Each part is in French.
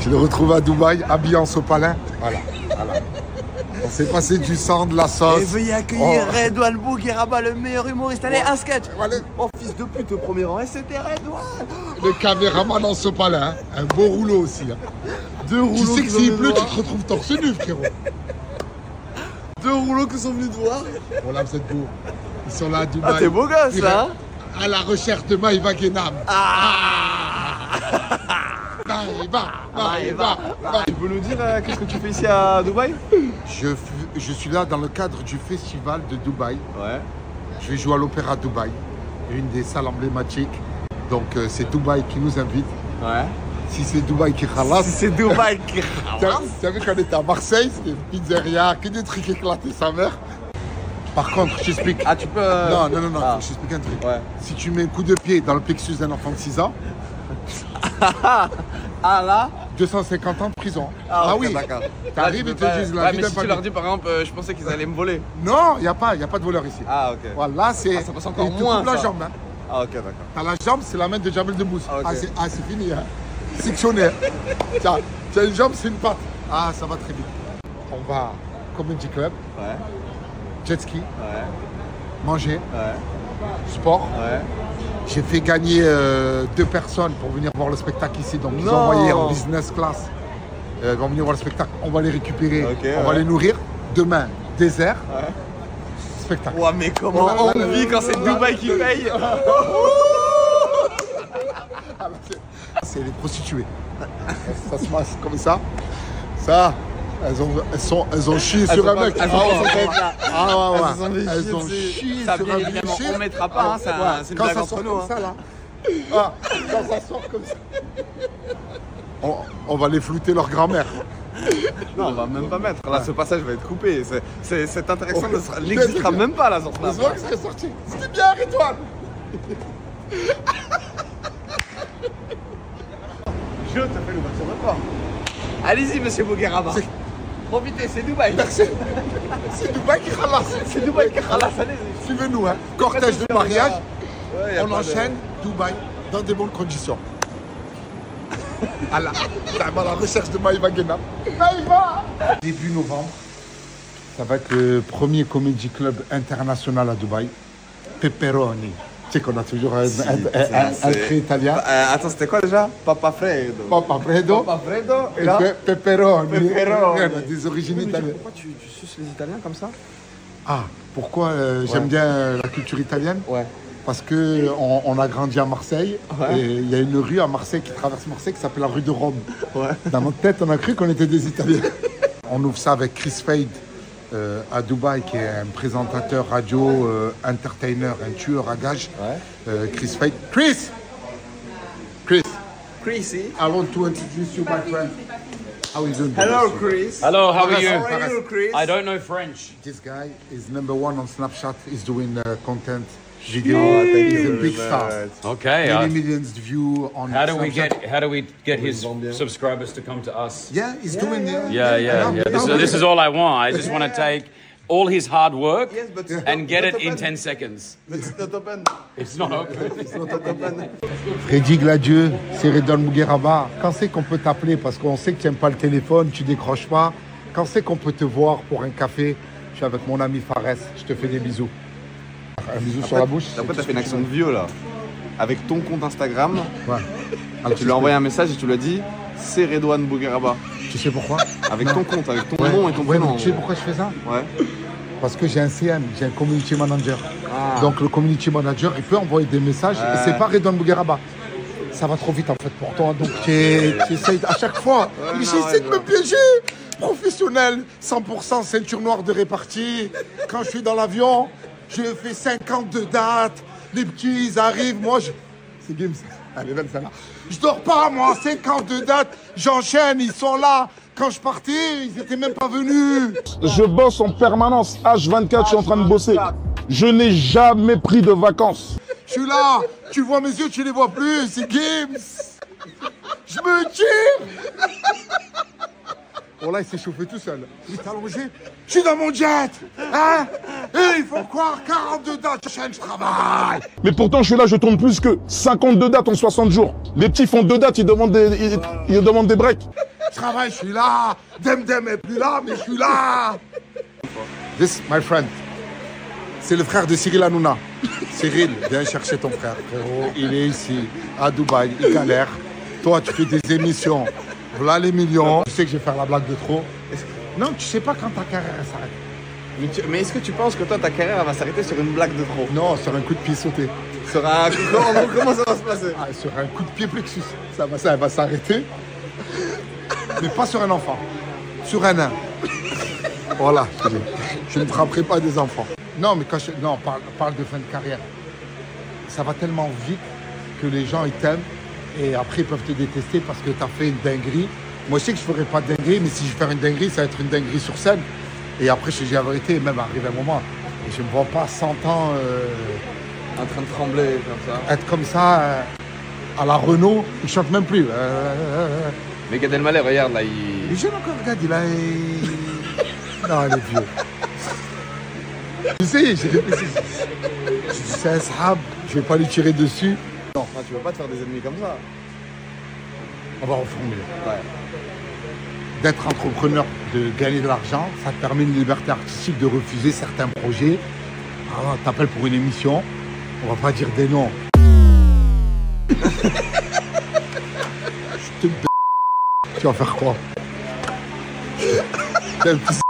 Je l'ai retrouvé à Dubaï, habillé en sopalin. Voilà, voilà. On s'est passé du sang, de la sauce. Et veuillez accueillir Redouane Bougueraba, le meilleur humoriste. Allez, un sketch. Voilà. Oh, fils de pute au premier rang. Et c'était Redouane. Le caméraman en sopalin, hein. Un beau rouleau aussi. Hein. Deux rouleaux. Tu sais que s'il pleut, tu te retrouves torse nu, frérot. Deux rouleaux qui sont venus te voir. Bon, là, vous êtes beaux. Ils sont là à Dubaï. Ah, t'es beau gosse, là. À la recherche de Maïva Guénam. Maïva. Tu peux nous dire qu'est-ce que tu fais ici à Dubaï? Je suis là dans le cadre du festival de Dubaï. Ouais. Je vais jouer à l'Opéra Dubaï, une des salles emblématiques. Donc c'est Dubaï qui nous invite. Ouais. Si c'est Dubaï qui ralasse. Si c'est Dubaï qui ralasse. Tu as vu quand on était à Marseille, c'était une pizzeria, que des trucs éclatés, sa mère. Par contre, je t'explique. Ah, tu peux. Non, Ah. je t'explique un truc. Ouais. Si tu mets un coup de pied dans le plexus d'un enfant de 6 ans, Ah là 250 ans de prison. Ah, ok, oui, d'accord. t'arrives et te disent la ouais, vie mais d'un si tu palais. leur dis par exemple, je pensais qu'ils allaient me voler. Non, il n'y a pas de voleur ici. Ah, ok. Voilà, c'est. Ah, ça passe encore il te moins, coupe la ça. jambe. Hein. Ah, ok, d'accord. T'as la jambe, c'est la main de Jamel Debbouze. Ah, ok. C'est fini. Hein. Sectionné. Tiens, tu as une jambe, c'est une patte. Ah, ça va très vite. On va Comedy Club, Ouais. jet ski, Ouais. manger, Ouais. sport. Ouais. J'ai fait gagner 2 personnes pour venir voir le spectacle ici. Donc ils ont Non. envoyé en business class. Ils vont venir voir le spectacle. On va les récupérer. Ok, on va les nourrir. Demain, désert. Ouais. Spectacle. Ouais, mais comment on vit quand c'est Dubaï qui paye? C'est les prostituées. Ça se passe comme ça. Ça, elles ont chié sur un mec. Elles Elles ont chié Ça, sur bien un évidemment, bûcher. on mettra pas, hein, c'est une Quand blague ça entre sort nous. comme Hein. ça, là. Quand ça sort comme ça. On va les flouter leur grand-mère. Non, on va même pas mettre. Là, ce passage va être coupé. Cette interaction n'existera même pas là sur Snap. C'est vrai que serait sorti. C'était bien, Redouane. Je te fais l'ouverture de porte. Allez-y, monsieur Bougueraba. Profitez, c'est Dubaï. C'est Dubaï qui ralasse. C'est Dubaï qui ralasse, allez-y. Suivez-nous, hein. Cortège de mariage. Ouais, On enchaîne Dubaï dans des bonnes conditions. À la recherche de Maïva Guénam. Maïva! Début novembre, ça va être le premier comedy club international à Dubaï. Pepperoni. Tu sais qu'on a toujours un trait italien. Attends, c'était quoi déjà? Papa Fredo. Papa Fredo. Papa Fredo. Et Et là Pepperoni. Pepperoni. On a des origines italiennes. Pourquoi tu suces les Italiens comme ça? Ah, pourquoi j'aime bien la culture italienne? Ouais. Parce qu'on a grandi à Marseille, Ouais. et il y a une rue à Marseille qui traverse Marseille qui s'appelle la rue de Rome. Ouais. Dans notre tête, on a cru qu'on était des Italiens. On ouvre ça avec Chris Fade à Dubaï, qui est un présentateur radio, entertainer, un tueur à gages. Ouais. Chris Fade. Chris, Chrissy. I want to introduce you, my friend. How are you doing? Hello, Chris. Hello, how are you? How are you, Chris? I don't know French. This guy is #1 on Snapchat. He's doing content, video. thank He's you a big very star. much. Okay. Many millions of views on How do we Snapchat. get his subscribers to come to us? Yeah, he's doing it. Yeah. This is all I want. I just want to take all his hard work Yes, but and get it in open. 10 seconds. But it's not open. It's not open. It's not open. Freddy Gladieux, c'est Redouane Bougueraba. Quand c'est qu'on peut t'appeler parce qu'on sait que tu n'aimes pas le téléphone, tu décroches pas. Quand c'est qu'on peut te voir pour un café, je suis avec mon ami Fares, je te fais des bisous. Un bisou sur la bouche. Après, t'as fait une action de vieux là. Avec ton compte Instagram, Ouais. Alors, tu lui as envoyé un message et tu lui as dit c'est Redouane Bougueraba. Tu sais pourquoi? Avec ton compte, avec ton Ouais. nom et ton Ouais, prénom. mais tu sais pourquoi je fais ça? Ouais. Parce que j'ai un CM, j'ai un community manager. Ah. Donc le community manager, il peut envoyer des messages et c'est pas Redouane Bougueraba. Ça va trop vite en fait pour toi, donc tu essayes à chaque fois. Mais j'essaie de me piéger. Professionnel, 100% ceinture noire de répartie. Quand je suis dans l'avion, je fais 52 dates. Les petits, ils arrivent, moi je... C'est Gims. Allez, même celle-là. Je dors pas, moi, 52 dates. J'enchaîne, ils sont là. Quand je partais, ils étaient même pas venus. Je bosse en permanence. H24, je suis en train de bosser. Je n'ai jamais pris de vacances. Je suis là, tu vois mes yeux, tu les vois plus, c'est Gims. Je me tire. Bon là, il s'est chauffé tout seul. Il est allongé. Je suis dans mon jet. Hein? Et il faut croire 42 dates. Je travaille. Mais pourtant, je suis là, je tourne plus que 52 dates en 60 jours. Les petits font 2 dates, ils demandent des breaks. Je travaille, je suis là. Dem est plus là, mais je suis là. This, my friend, c'est le frère de Cyril Hanouna. Cyril, viens chercher ton frère, frérot. Il est ici, à Dubaï, il galère. Toi, tu fais des émissions. Voilà les millions. Tu sais que je vais faire la blague de trop. Non, tu sais pas quand ta carrière s'arrête. Mais est-ce que tu penses que toi, ta carrière elle va s'arrêter sur une blague de trop? Non, sur un coup de pied sauté. Sur un... Comment ça va se passer? Ah, sur un coup de pied plexus. Ça va s'arrêter. Mais pas sur un enfant. Sur un nain. Voilà. Je ne frapperai pas des enfants. Non, mais quand je... Non, parle de fin de carrière. Ça va tellement vite que les gens, ils t'aiment. Et après, ils peuvent te détester parce que tu as fait une dinguerie. Moi, je sais que je ne ferai pas de dinguerie, mais si je fais une dinguerie, ça va être une dinguerie sur scène. Et après, je te dis la vérité, même arrivé un moment, je ne me vois pas 100 ans... En train de trembler comme ça. Être comme ça, à la Renault, il chante même plus. Mais Gad Elmaleh, regarde là, Il est jeune encore, regarde, il a... Non, il est vieux. Tu sais, j'ai réfléchi. Je dis, c'est un sahab, je vais pas lui tirer dessus. Non, tu veux pas te faire des ennemis comme ça. On va reformuler. Ouais. D'être entrepreneur, de gagner de l'argent, ça te permet une liberté artistique de refuser certains projets. Ah, t'appelles pour une émission, on va pas dire des noms. Je te tu vas faire quoi? Quel petit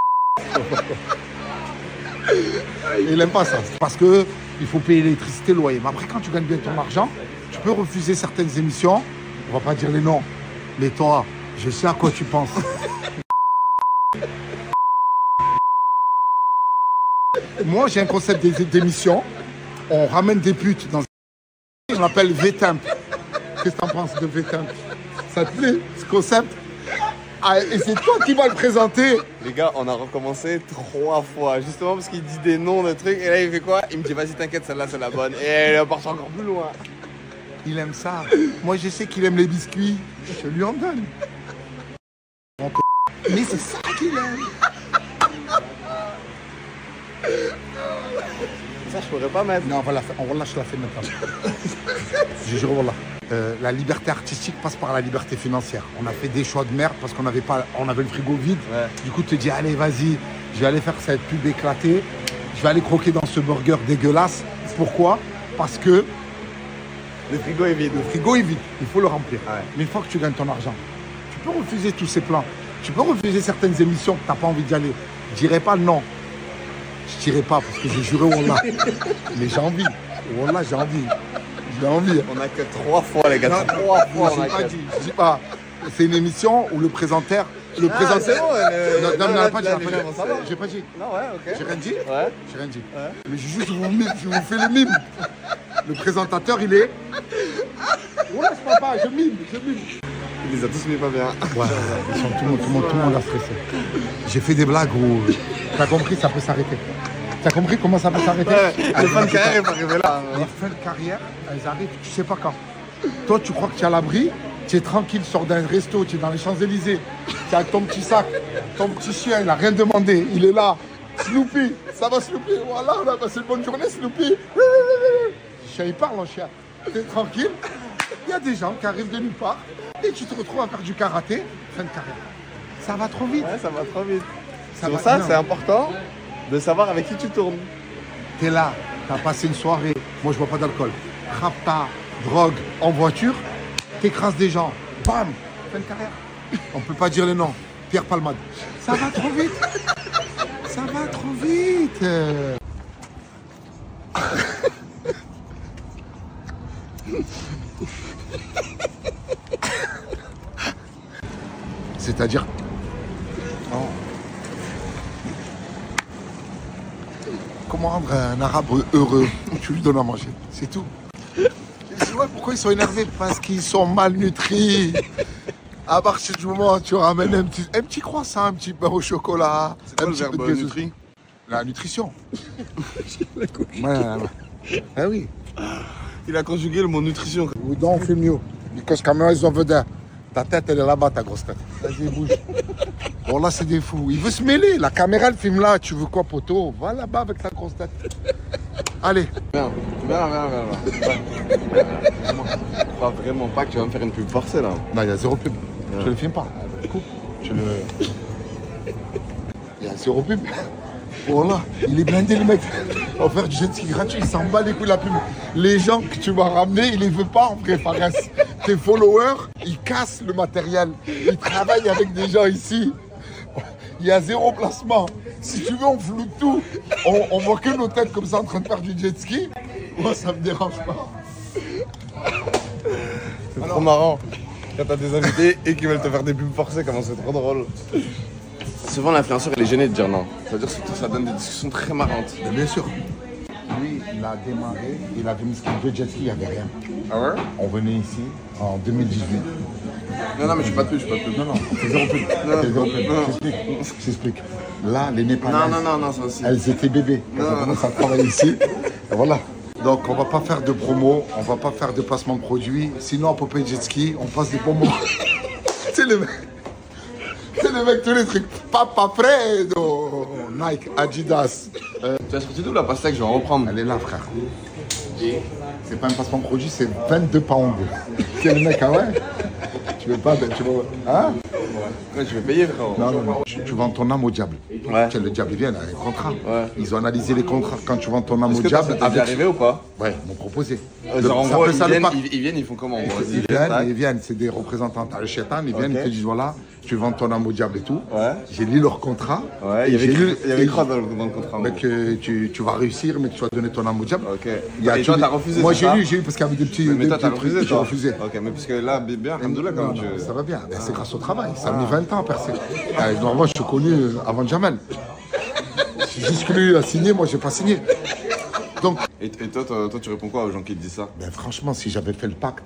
il aime pas ça, parce que il faut payer l'électricité, le loyer. Mais après, quand tu gagnes bien ton argent, tu peux refuser certaines émissions. On va pas dire les noms, mais toi, je sais à quoi tu penses. Moi, j'ai un concept d'émission. On ramène des putes dans on l'appelle V-Temp. Qu'est-ce que t'en penses de V-Temp? Ça te plaît, ce concept? Ah, et c'est toi qui vas le présenter. Les gars, on a recommencé 3 fois, justement parce qu'il dit des noms de trucs. Et là, il fait quoi? Il me dit, vas-y, t'inquiète, celle-là, c'est la bonne. Et elle part encore plus loin. Il aime ça. Moi, je sais qu'il aime les biscuits. Je lui en donne. Mais c'est ça qu'il aime. Ça, je pourrais pas mettre. Non, on relâche la fête maintenant. Je jure, voilà. La liberté artistique passe par la liberté financière. On a fait des choix de merde parce qu'on avait le frigo vide. Ouais. Du coup, tu te dis, allez, vas-y, je vais aller faire cette pub éclatée. Je vais aller croquer dans ce burger dégueulasse. Pourquoi? Parce que le frigo est vide. Le frigo est vide. Il faut le remplir. Ouais. Mais une fois que tu gagnes ton argent, tu peux refuser tous ces plans. Tu peux refuser certaines émissions que tu n'as pas envie d'y aller. Je dirais pas non. Je dirais pas parce que j'ai juré Wallah. Mais j'ai envie. Wallah, j'ai envie. J'ai envie. On n'a que 3 fois, les gars. 3 fois. Je dis pas. C'est une émission où le présentateur. Le présentateur. Non, pas dit. J'ai pas dit. Non, ouais, ok. J'ai rien dit. Ouais. J'ai rien dit. Ouais. Mais je vous fais le mime. Le présentateur, il est. Ouais, c'est papa, je mime. Il les a tous mis pas bien. Ouais, tout le monde a stressé. J'ai fait des blagues où. T'as compris, ça peut s'arrêter. T'as compris comment ça peut s'arrêter? Ouais, les fins de carrière, ils vont arriver là. Les fins de carrière, elles arrivent, tu sais pas quand. Toi, tu crois que tu es à l'abri, tu es tranquille, sors d'un resto, tu es dans les Champs-Élysées, tu es avec ton petit sac, ton petit chien, il n'a rien demandé, il est là. Snoopy, ça va Snoopy, voilà, on a passé une bonne journée, Snoopy. Le chien, il parle, le chien. Tu es tranquille, il y a des gens qui arrivent de nulle part et tu te retrouves à faire du karaté, fin de carrière. Ça va trop vite. Ouais, ça va trop vite. Pour ça, c'est important de savoir avec qui tu tournes. T'es là, t'as passé une soirée, moi je bois pas d'alcool. Rapta, drogue, en voiture, t'écrases des gens, bam, fin de carrière. On peut pas dire le nom, Pierre Palmade. Ça va trop vite. Ça va trop vite. C'est-à-dire... Oh. Comment rendre un arabe heureux? Tu lui donnes à manger, c'est tout. Je dis, ouais, pourquoi ils sont énervés? Parce qu'ils sont malnutris. À partir du moment où tu ramènes un petit croissant, un petit pain au chocolat, c'est quoi un le petit peu verbe de nutri? La nutrition. Ah oui. Il a conjugué le mot nutrition. We don't film you. Because camera is over there. Ta tête, elle est là-bas, ta grosse tête. Vas-y, bouge. Bon, là, c'est des fous. Il veut se mêler. La caméra, elle filme là. Tu veux quoi, poteau? Va là-bas avec ta grosse tête. Allez. Viens. Je crois vraiment pas que tu vas me faire une pub forcée, là. Non, il y a zéro pub. Ouais. Je le filme pas. Coupe. Tu le... Il y a 0 pub. Voilà, il est blindé le mec. On va faire du jet ski gratuit, il s'en bat les couilles de la pub. Les gens que tu m'as ramenés, il les veut pas en vrai, Fares. Tes followers, ils cassent le matériel. Ils travaillent avec des gens ici. Il y a 0 placement. Si tu veux, on floute tout. On voit que nos têtes comme ça en train de faire du jet ski. Moi, ça me dérange pas. C'est trop marrant. Quand t'as des invités et qu'ils veulent te faire des pubs forcées, comment c'est trop drôle. Souvent, l'influenceur, il est gêné de dire non. C'est-à-dire que ça donne des discussions très marrantes. Mais bien sûr. Lui, il a démarré, il avait mis le jet ski, il n'y avait rien. Ah ouais? On venait ici en 2018. Non, mais je suis pas de pub, Non, c'est 0 pub. C'est 0 pub. Je t'explique. Là, les Népalaises, Non, ça aussi. elles étaient bébés. Elles ont commencé à travailler ici. Et voilà. Donc, on va pas faire de promo, on va pas faire de placement de produits. Sinon, à Popeye Jet Ski, on passe des bons moments. C'est le mec. C'est le mec, tous les trucs. Papa Fredo, Nike, Adidas. Tu as sorti d'où la pastèque? Je vais en reprendre. Elle est là, frère. C'est pas un placement de produit, c'est 22 pounds. C'est le mec, ah ouais? Tu veux pas, tu veux... Hein? Ouais, je vais payer, frérot. Non. Tu vends ton âme au diable. Ouais. Tiens, le diable, il vient, il a un contrat. Ouais. Ils ont analysé les contrats quand tu vends ton âme Est-ce au que diable. ça t'est déjà arrivé ou pas? Ouais, ils m'ont proposé. Genre, en gros, ça, ils viennent, ils font comment? Ils viennent, c'est des représentants. T'as le chétan, ils viennent, ils te disent voilà, tu vends ton âme au diable et tout. Ouais. J'ai lu leur contrat. Ouais, il y avait quoi dans le contrat? Mais que tu vas réussir, mais que tu vas donner ton âme au diable. Ok. Et toi, t'as refusé? Moi, j'ai lu parce qu'il y avait des petits. Mais toi, t'as refusé, j'ai refusé. Ok, mais parce que là, bien, alhamdoulilah, quand même. Ça va bien, c'est grâce au travail. Ça a mis 20 ans à percer. Moi, je suis connu avant Jamel. J'ai juste que lui a signé, moi, j'ai pas signé. Donc, et toi, tu réponds quoi aux gens qui te disent ça? Ben franchement, si j'avais fait le pacte,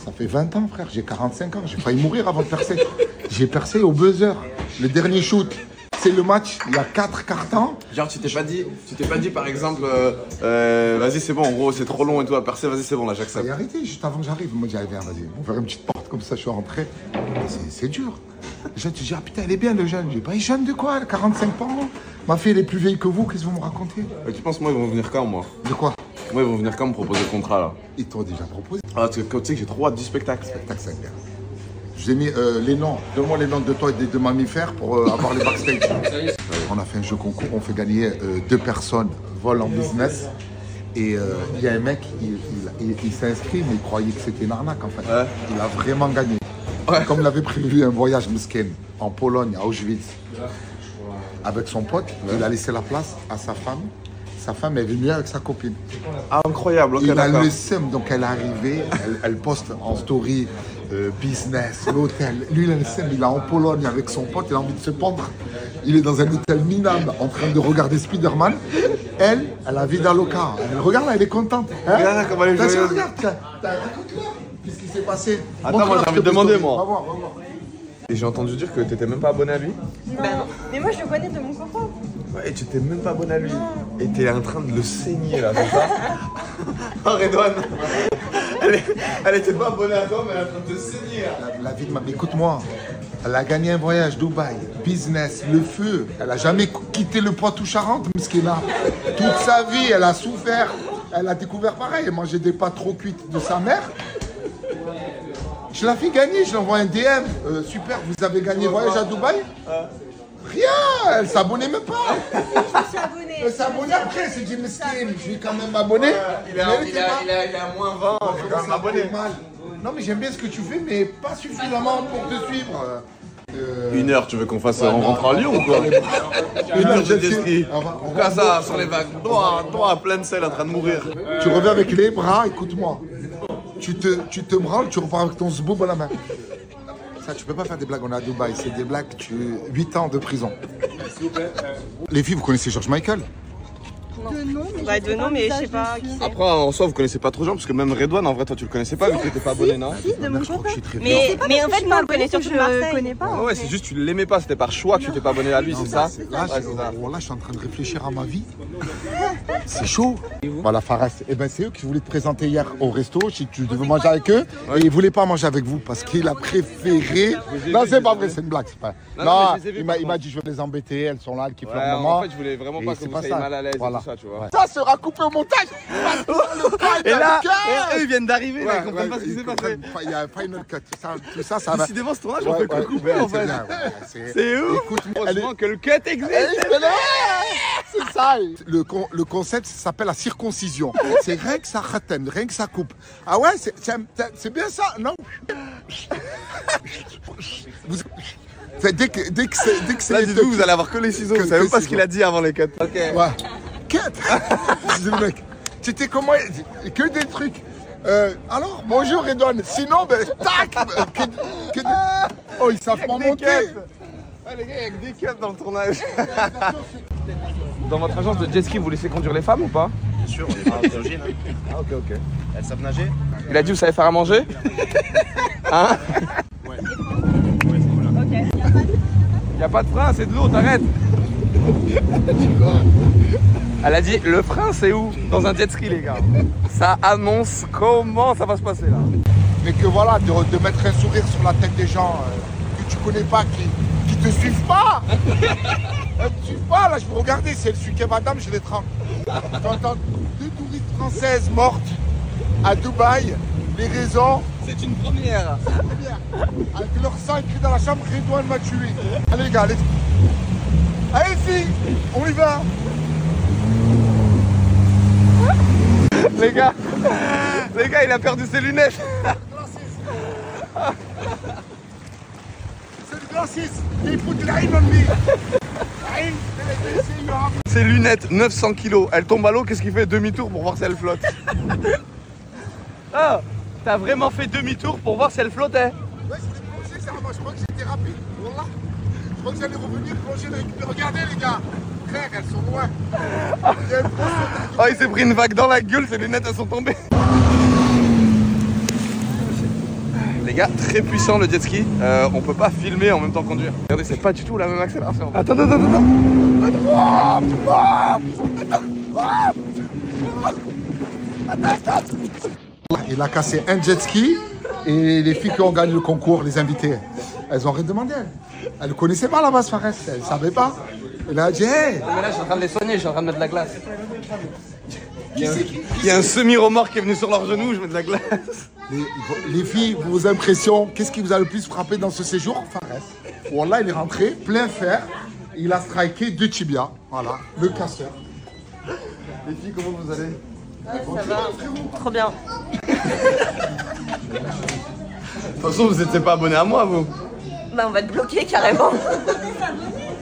ça fait 20 ans, frère, j'ai 45 ans, j'ai failli mourir avant de percer. J'ai percé au buzzer. Le dernier shoot, c'est le match, il y a 4 cartons. Genre, tu t'es pas dit par exemple, vas-y, c'est bon, en gros, c'est trop long et tout à percer, vas-y, c'est bon, là, j'accepte. Et arrêtez, juste avant que j'arrive, il m'a dit, allez, viens, vas-y, on va faire une petite porte comme ça, je suis rentré. C'est dur. Les gens te disent, ah putain, elle est bien, le jeune. Je dis, bah, il est jeune de quoi, elle a 45 ans. Ma fille, elle est plus vieille que vous, qu'est-ce que vous me racontez? Et tu penses, moi, ils vont venir quand, moi? De quoi? Moi, ils vont venir quand me proposer le contrat, là? Ils t'ont déjà proposé. Ah, parce que tu sais que j'ai trop hâte du spectacle. Tac, ça bien. Je vous ai mis les noms. Donne-moi les noms de toi et des deux mammifères pour avoir les backstage. On a fait un jeu concours, on fait gagner 2 personnes vol en business. Et il y a un mec, il s'est inscrit, mais il croyait que c'était une arnaque en fait. Ouais. Il a vraiment gagné. Ouais. Comme l'avait prévu un voyage mesquin en Pologne, à Auschwitz, avec son pote, il a laissé la place à sa femme. Sa femme est venue avec sa copine. Ah, incroyable, ok, Il a d'accord. le seum, donc elle est arrivée, elle poste en story business, l'hôtel. Lui, il a le seum, il est en Pologne avec son pote, il a envie de se pendre. Il est dans un hôtel minable en train de regarder Spider-Man. Elle a vie d'Aloca. Elle regarde, elle est contente. Hein? Regarde comment elle est joyeuse. Regarde, raconte-moi. Qu'est-ce qui s'est passé? Attends, moi, j'ai envie de demander, moi. Va voir. Et j'ai entendu dire que t'étais même pas abonné à lui. Ben non. Mais moi je le connais de mon copain. Ouais, et tu t'es même pas abonné à lui. Et t'es en train de le saigner là, c'est ça? Oh, Redouane, elle était pas abonnée à toi, mais elle est en train de te saigner là. La vie de ma... Écoute-moi, elle a gagné un voyage Dubaï, business, le feu. Elle a jamais quitté le Poitou-Charentes, Mouskina. Toute sa vie, elle a souffert. Elle a découvert pareil. Elle mangeait des pâtes trop cuites de sa mère. Je la fais gagner, je lui envoie un DM. Super, vous avez gagné voyage à Dubaï? Rien, elle s'abonnait même pas. Je me suis abonnée. Elle s'est abonnée après, c'est dit Meskin, je suis quand même abonné. Il est à moins 20, je suis quand même abonné. Non mais j'aime bien ce que tu fais, mais pas suffisamment pour te suivre. 1 heure, tu veux qu'on fasse on rentre à Lyon ou quoi? 1 heure de jet ski. On casse ça sur les vagues. Toi à pleine selle en train de mourir. Tu reviens avec les bras, écoute-moi. Tu te branles, tu repars avec ton zboub à la main. Ça, tu peux pas faire des blagues, on est à Dubaï, c'est des blagues, 8 ans de prison. Les filles, vous connaissez George Michael? Ouais, de nom, mais je sais pas qui c'est. Après, en soi, vous connaissez pas trop gens, parce que même Redouane, en vrai, toi, tu le connaissais pas, vu que t'étais pas abonné, non? Si, de mon Je crois que copain. je suis très bien. Mais en fait, moi, le connais surtout de Marseille. Je connais pas. Ouais, c'est juste tu l'aimais pas, c'était par choix que tu t'es pas abonné à lui, c'est ça? Là, je suis en train de réfléchir à ma vie. C'est chaud. Voilà, Fares. Eh ben, c'est eux qui voulaient te présenter hier au resto, si tu devais manger avec eux. Et ils voulaient pas manger avec vous parce qu'il a préféré. Non, c'est pas vrai, c'est une blague. C'est pas... Non, il m'a dit je vais les embêter, elles sont là, elles kiffent leur moment. En fait, je voulais vraiment pas que vous soyez mal à l'aise. Voilà. ça, tu vois. Ça sera coupé au montage. Et là, eux, ils viennent d'arriver, là, ils comprennent pas ce qui s'est passé. Il y a un final cut. Tout ça, ça va. Décidément, ce tournage, on peut que couper, en fait. C'est ouf. Heureusement que le cut existe. C'est ça. Le concept s'appelle la circoncision. C'est rien que ça ratène, rien que ça coupe. Ah ouais, c'est bien ça, non? Dès que c'est. Là, dites-vous, vous allez avoir que les ciseaux. Vous savez même pas ce qu'il a dit avant les cuts. Ok. Ouais. Cut. Je dis le mec. C'était comment? Que des trucs. Alors, bonjour Redouane. Sinon, ben, tac. Oh, ils savent pas monter. Ouais, les gars, il y a que des cuts dans le tournage. Dans votre agence de jet ski, vous laissez conduire les femmes ou pas? Bien sûr, on est pas en origine. Ah, ok. Elles savent nager? Il a dit, vous savez faire à manger? Hein? Ouais. Y a pas de frein, c'est de l'eau, t'arrêtes. Elle a dit, le frein c'est où? Dans un jet ski, les gars. Ça annonce comment ça va se passer là. Mais que voilà, de mettre un sourire sur la tête des gens que tu connais pas, qui te suivent pas. Elles te suivent pas, là, je peux regarder, si elles suivent madame, je les trempe. J'entends 2 touristes françaises mortes à Dubaï, les raisons. C'est une première. Avec leur sang écrit dans la chambre, Redouane m'a tué. Allez les gars, allez. Allez filles, on y va. Les gars, il a perdu ses lunettes. C'est le glacis. Il faut de la haine on me. Ses lunettes, 900 kilos. Elle tombe à l'eau, qu'est-ce qu'il fait? Demi-tour pour voir si elle flotte. Ah, t'as vraiment fait demi-tour pour voir si elle flottait? Ouais, c'était plongé, ça. Moi, je crois que j'étais rapide. Voilà. Je crois que j'allais revenir plonger la récupérer. Regardez, les gars. Frère, elles sont loin. Oh, il s'est pris une vague dans la gueule, ses lunettes, elles sont tombées. Les gars, très puissant le jet ski. On peut pas filmer en même temps conduire. Regardez, c'est pas du tout la même accélération. Attends. Il a cassé un jet ski et les filles qui ont gagné le concours, les invitées, elles ont rien demandé. Elles ne connaissaient pas la base Fares, elles ne savaient pas. Elle a dit hey. Mais là, je suis en train de les soigner, je suis en train de mettre de la glace. Il y a un semi-remorque qui est venu sur leurs genoux, je mets de la glace. Les filles, vos impressions, qu'est-ce qui vous a le plus frappé dans ce séjour? Fares. Wallah, il est rentré, plein fer, il a striké 2 tibias, voilà, le casseur. Les filles, comment vous allez? Ça va, trop bien. De toute façon, vous n'étiez pas abonné à moi, vous. Bah on va te bloquer carrément.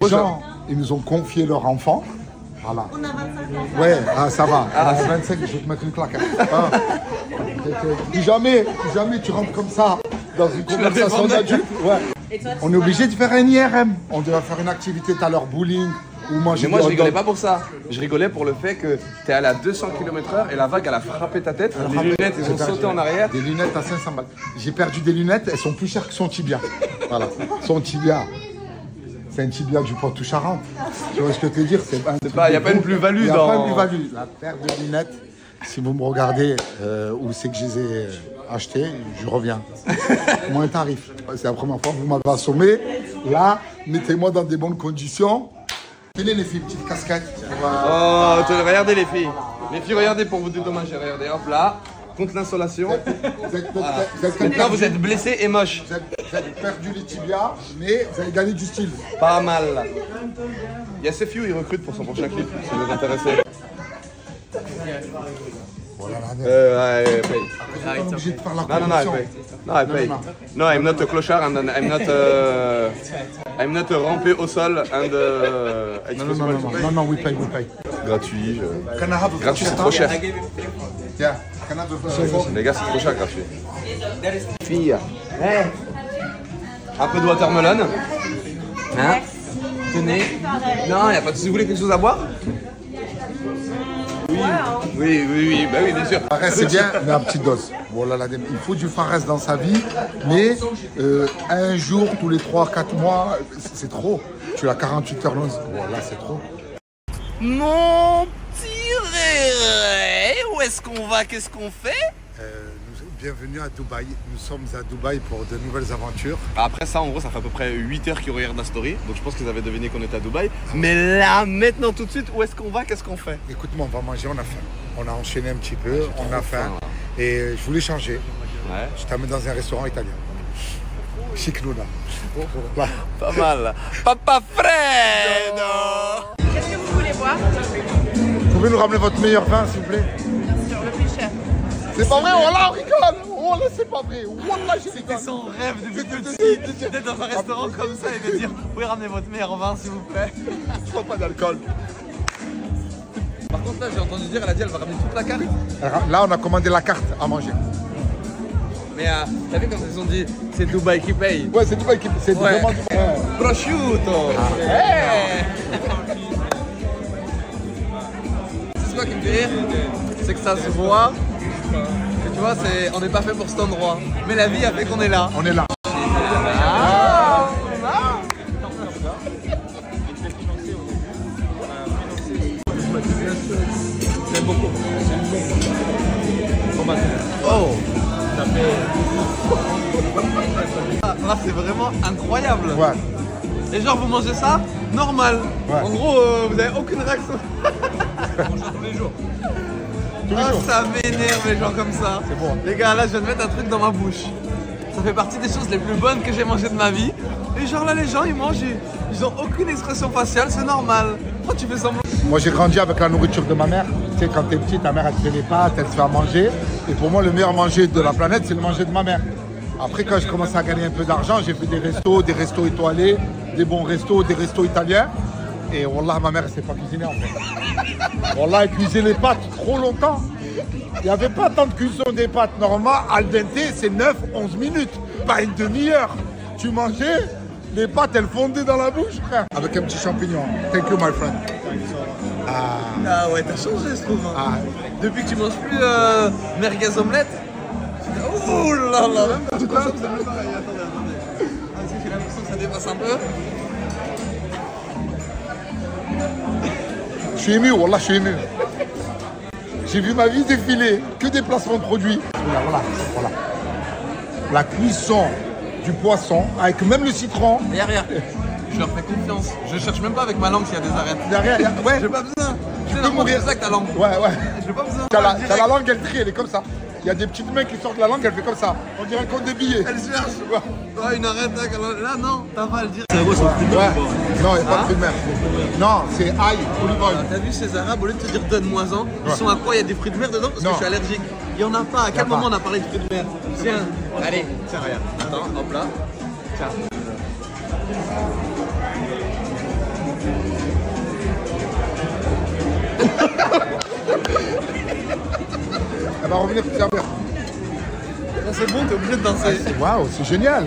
Les gens, ils nous ont confié leur enfant. Voilà. On a 25 ans. Ouais, ah, ça va. À 25, je vais te mettre une claque. Ah. Plus jamais tu rentres comme ça dans une conversation d'adulte. Ouais. On est obligé de faire un IRM. On doit faire une activité tout à l'heure, bowling ou manger. Mais moi, je rigolais pas pour ça. Je rigolais pour le fait que t'es allé à 200 km/h et la vague, elle a frappé ta tête. Les lunettes, elles ont sauté en arrière. Des lunettes à 500 balles. J'ai perdu des lunettes, elles sont plus chères que son tibia. Voilà, son tibia. C'est un tibia du Poitou-Charentes. Tu vois ce que je veux dire? Il n'y a pas une plus-value dans... Il n'y a pas une plus-value. La paire de lunettes, si vous me regardez où c'est que je les ai achetées, je reviens. Moins tarif. C'est la première fois que vous m'avez assommé. Là, mettez-moi dans des bonnes conditions. Tenez les filles, petite casquette. Oh, regardez les filles. Les filles, regardez pour vous dédommager. Regardez, hop là, contre l'insolation. Maintenant, vous êtes blessé et moche. Vous avez perdu les tibias, mais vous avez gagné du style. Pas mal. Il y a Sefiu, il recrute pour son prochain clip, si vous êtes intéressé. Ouais, paye. On est obligé de faire la condition. No, I pay. No, I'm not a clochard and I'm not a rampé au sol and Non, we pay. Gratuit. Gratuit, c'est trop cher. Les gars, c'est trop cher, gratuit. Fille. Un peu de watermelon. Hein? Tenez. Non, il n'y a pas de souci. Vous voulez quelque chose à boire? Oui, bah oui, bien sûr. Fares, c'est bien, mais à petite dose. Voilà, il faut du Fares dans sa vie, mais un jour, tous les 3-4 mois, c'est trop. Tu as 48 heures, voilà, c'est trop. Mon petit Réré, où est-ce qu'on va? Qu'est-ce qu'on fait? Bienvenue à Dubaï. Nous sommes à Dubaï pour de nouvelles aventures. Après ça, en gros, ça fait à peu près 8 heures qu'ils regardent la story. Donc je pense qu'ils avaient deviné qu'on était à Dubaï. Mais là, maintenant, tout de suite, où est-ce qu'on va? Qu'est-ce qu'on fait? Écoute-moi, on va manger, on a faim. On a enchaîné un petit peu, on a faim. Et je voulais changer. Ouais. Je t'amène dans un restaurant italien. Chic Luna. Pas mal. Papa Fredo. Qu'est-ce que vous voulez boire? Vous pouvez nous ramener votre meilleur vin, s'il vous plaît? Sur le plus cher. C'est pas vrai, oh là, on rigole. Oh là, c'est pas vrai. Wallah, j'ai C'était rigolé. son rêve depuis petit d'être dans un restaurant comme ça et de dire vous pouvez ramener votre meilleur vin s'il vous plaît. Je prends pas d'alcool. Par contre là j'ai entendu dire, elle a dit elle va ramener toute la carte. Là, on a commandé la carte à manger. Mais t'as vu quand ils ont dit c'est Dubaï qui paye? Ouais, c'est Dubaï qui... C'est Ouais. vraiment Dubaï. Prosciutto. Hey. C'est quoi qui me fait rire? C'est que ça se voit. Que tu vois, on n'est pas fait pour cet endroit. Mais la vie a fait qu'on est là. On est là. J'aime beaucoup. Oh. Là c'est vraiment incroyable. Ouais. Et genre vous mangez ça normal. Ouais. En gros vous avez aucune réaction. Tous les jours. Ça m'énerve les gens comme ça. C'est bon. Les gars là je viens de mettre un truc dans ma bouche. Ça fait partie des choses les plus bonnes que j'ai mangées de ma vie. Et genre là les gens ils mangent, ils ont aucune expression faciale, c'est normal. Pourquoi tu fais semblant? Moi, j'ai grandi avec la nourriture de ma mère. Tu sais, quand t'es petit, ta mère, elle te fait les pâtes, elle te fait à manger. Et pour moi, le meilleur manger de la planète, c'est le manger de ma mère. Après, quand je commençais à gagner un peu d'argent, j'ai fait des restos étoilés, des bons restos, des restos italiens. Et wallah, ma mère, elle sait pas cuisiner en fait. Wallah, elle cuisait les pâtes trop longtemps. Il n'y avait pas tant de cuisson des pâtes normales. Al dente, c'est 9-11 minutes, pas une demi-heure. Tu mangeais, les pâtes, elles fondaient dans la bouche, frère. Avec un petit champignon. Thank you, my friend. Ah ouais t'as changé je trouve. Ah. Depuis que tu manges plus merguez omelette. Oh là là, même quand tu consommes c'est plus pareil. Attendez. Est-ce que j'ai l'impression que ça dépasse un peu? Je suis ému, wallah, je suis ému. J'ai vu ma vie défiler, que des placements de produits. Voilà. La cuisson du poisson, avec même le citron. Regarde. Je leur fais confiance. Je cherche même pas avec ma langue s'il y a des arêtes. Derrière, ouais. J'ai pas besoin. Tu peux mourir. C'est ça que ta langue. Ouais. J'ai pas besoin. T'as la langue, elle trie, elle est comme ça. Il y a des petites mains qui sortent la langue, elle fait comme ça. On dirait qu'on des billets. Elle cherche. Ouais, une arête là, non, t'as pas à le dire. Ouais. Non, il n'y a pas de fruits de mer. Non, c'est ail, olive oil. T'as vu ces arabes, au lieu de te dire donne-moi-en, ils sont à quoi? Il y a des fruits de mer dedans parce que je suis allergique. Il y en a pas. À quel moment on a parlé de fruits de mer? Tiens, allez, tiens, regarde. Attends, hop là. Tiens. Elle va revenir plus servir. C'est bon, t'es obligé de danser. Waouh, c'est génial.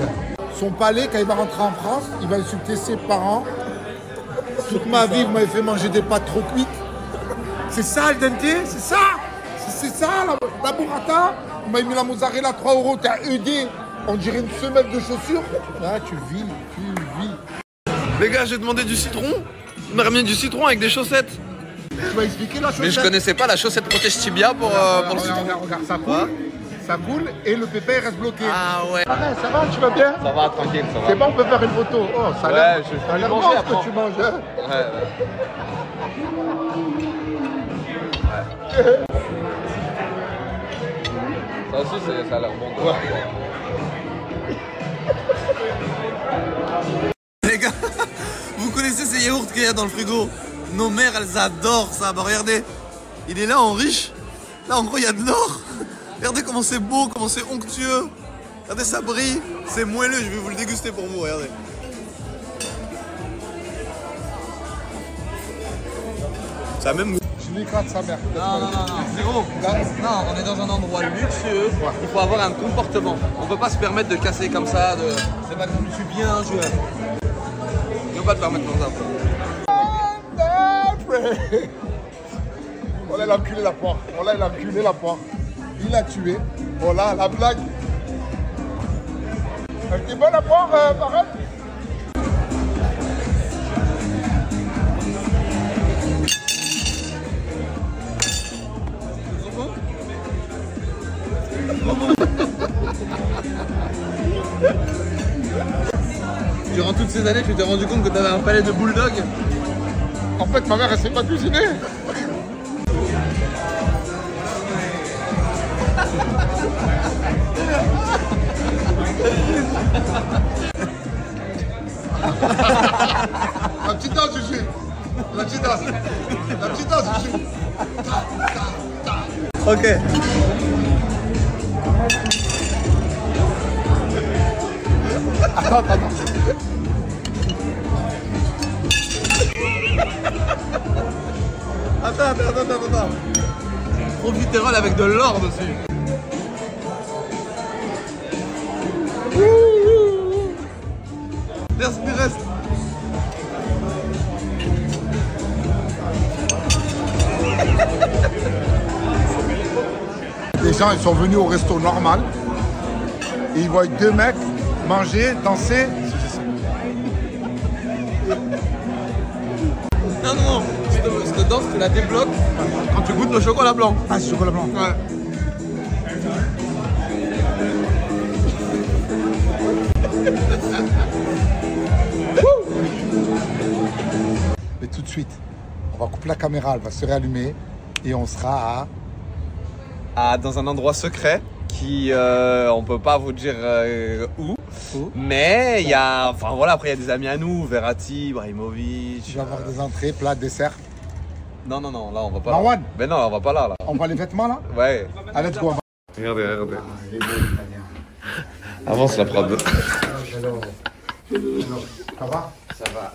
Son palais, quand il va rentrer en France, il va insulter ses parents. Toute ma vie, vous m'avez fait manger des pâtes trop cuites. C'est ça, al dente? C'est ça? C'est ça, la burrata? Vous m'avez mis la mozzarella, 3 €, t'as aidé. On dirait une semelle de chaussures. Ah, tu vis. Les gars, j'ai demandé du citron. Il m'a ramené du citron avec des chaussettes. Tu m'as expliqué la chaussette? Mais je connaissais pas la chaussette protège tibia pour le citron. Regarde, ça coule. Ça coule et le pépé reste bloqué. Ah ouais. Arrête, ça va, tu vas bien? Ça va, tranquille, ça va. C'est bon, on peut faire une photo. Oh, ça a l'air ça a l'air bon manger ce après. que tu manges. Hein? Ouais. Ça aussi, ça a l'air bon. Ouais. Les gars, vous connaissez ces yaourts qu'il y a dans le frigo? Nos mères, elles adorent ça. Bah regardez, il est là en riche. Là, en gros, il y a de l'or. Regardez comment c'est beau, comment c'est onctueux. Regardez, ça brille. C'est moelleux, je vais vous le déguster pour vous, regardez. Ça a même goût. Je l'écrase sa mère. Non, zéro. Non, on est dans un endroit luxueux. Il faut avoir un comportement. On peut pas se permettre de casser comme ça. C'est pas comme je suis bien, je ne peux pas te permettre comme ça. Voilà, il a enculé la poire. Voilà, il a enculé la poire. Il l'a tué. Voilà, la blague. Elle était bonne la poire, Barrel? C'est trop bon. Durant toutes ces années, tu t'es rendu compte que t'avais un palais de bulldog? En fait, ma mère, elle sait pas cuisiner. La petite danse, je suis. La petite danse. La petite danse, je suis. Ok. Attends. Attends. Profiterole avec de l'or dessus. Reste. Les gens, ils sont venus au resto normal et ils voient deux mecs manger, danser. Non. Cette danse, tu la débloques quand tu goûtes le chocolat blanc. Ah, c'est chocolat blanc. Ouais. Mais tout de suite, on va couper la caméra, elle va se réallumer et on sera à... Dans un endroit secret qui on peut pas vous dire où. Mais il y a, enfin voilà, après il y a des amis à nous, Verratti, Ibrahimovic. Tu vas avoir des entrées, plats, desserts. Non, là on va pas. Marwan. Là. Mais non, on va pas là. On voit les vêtements là. Ouais. Allez, let's go. Regardez. Avance la prod. Ça va? Ça va.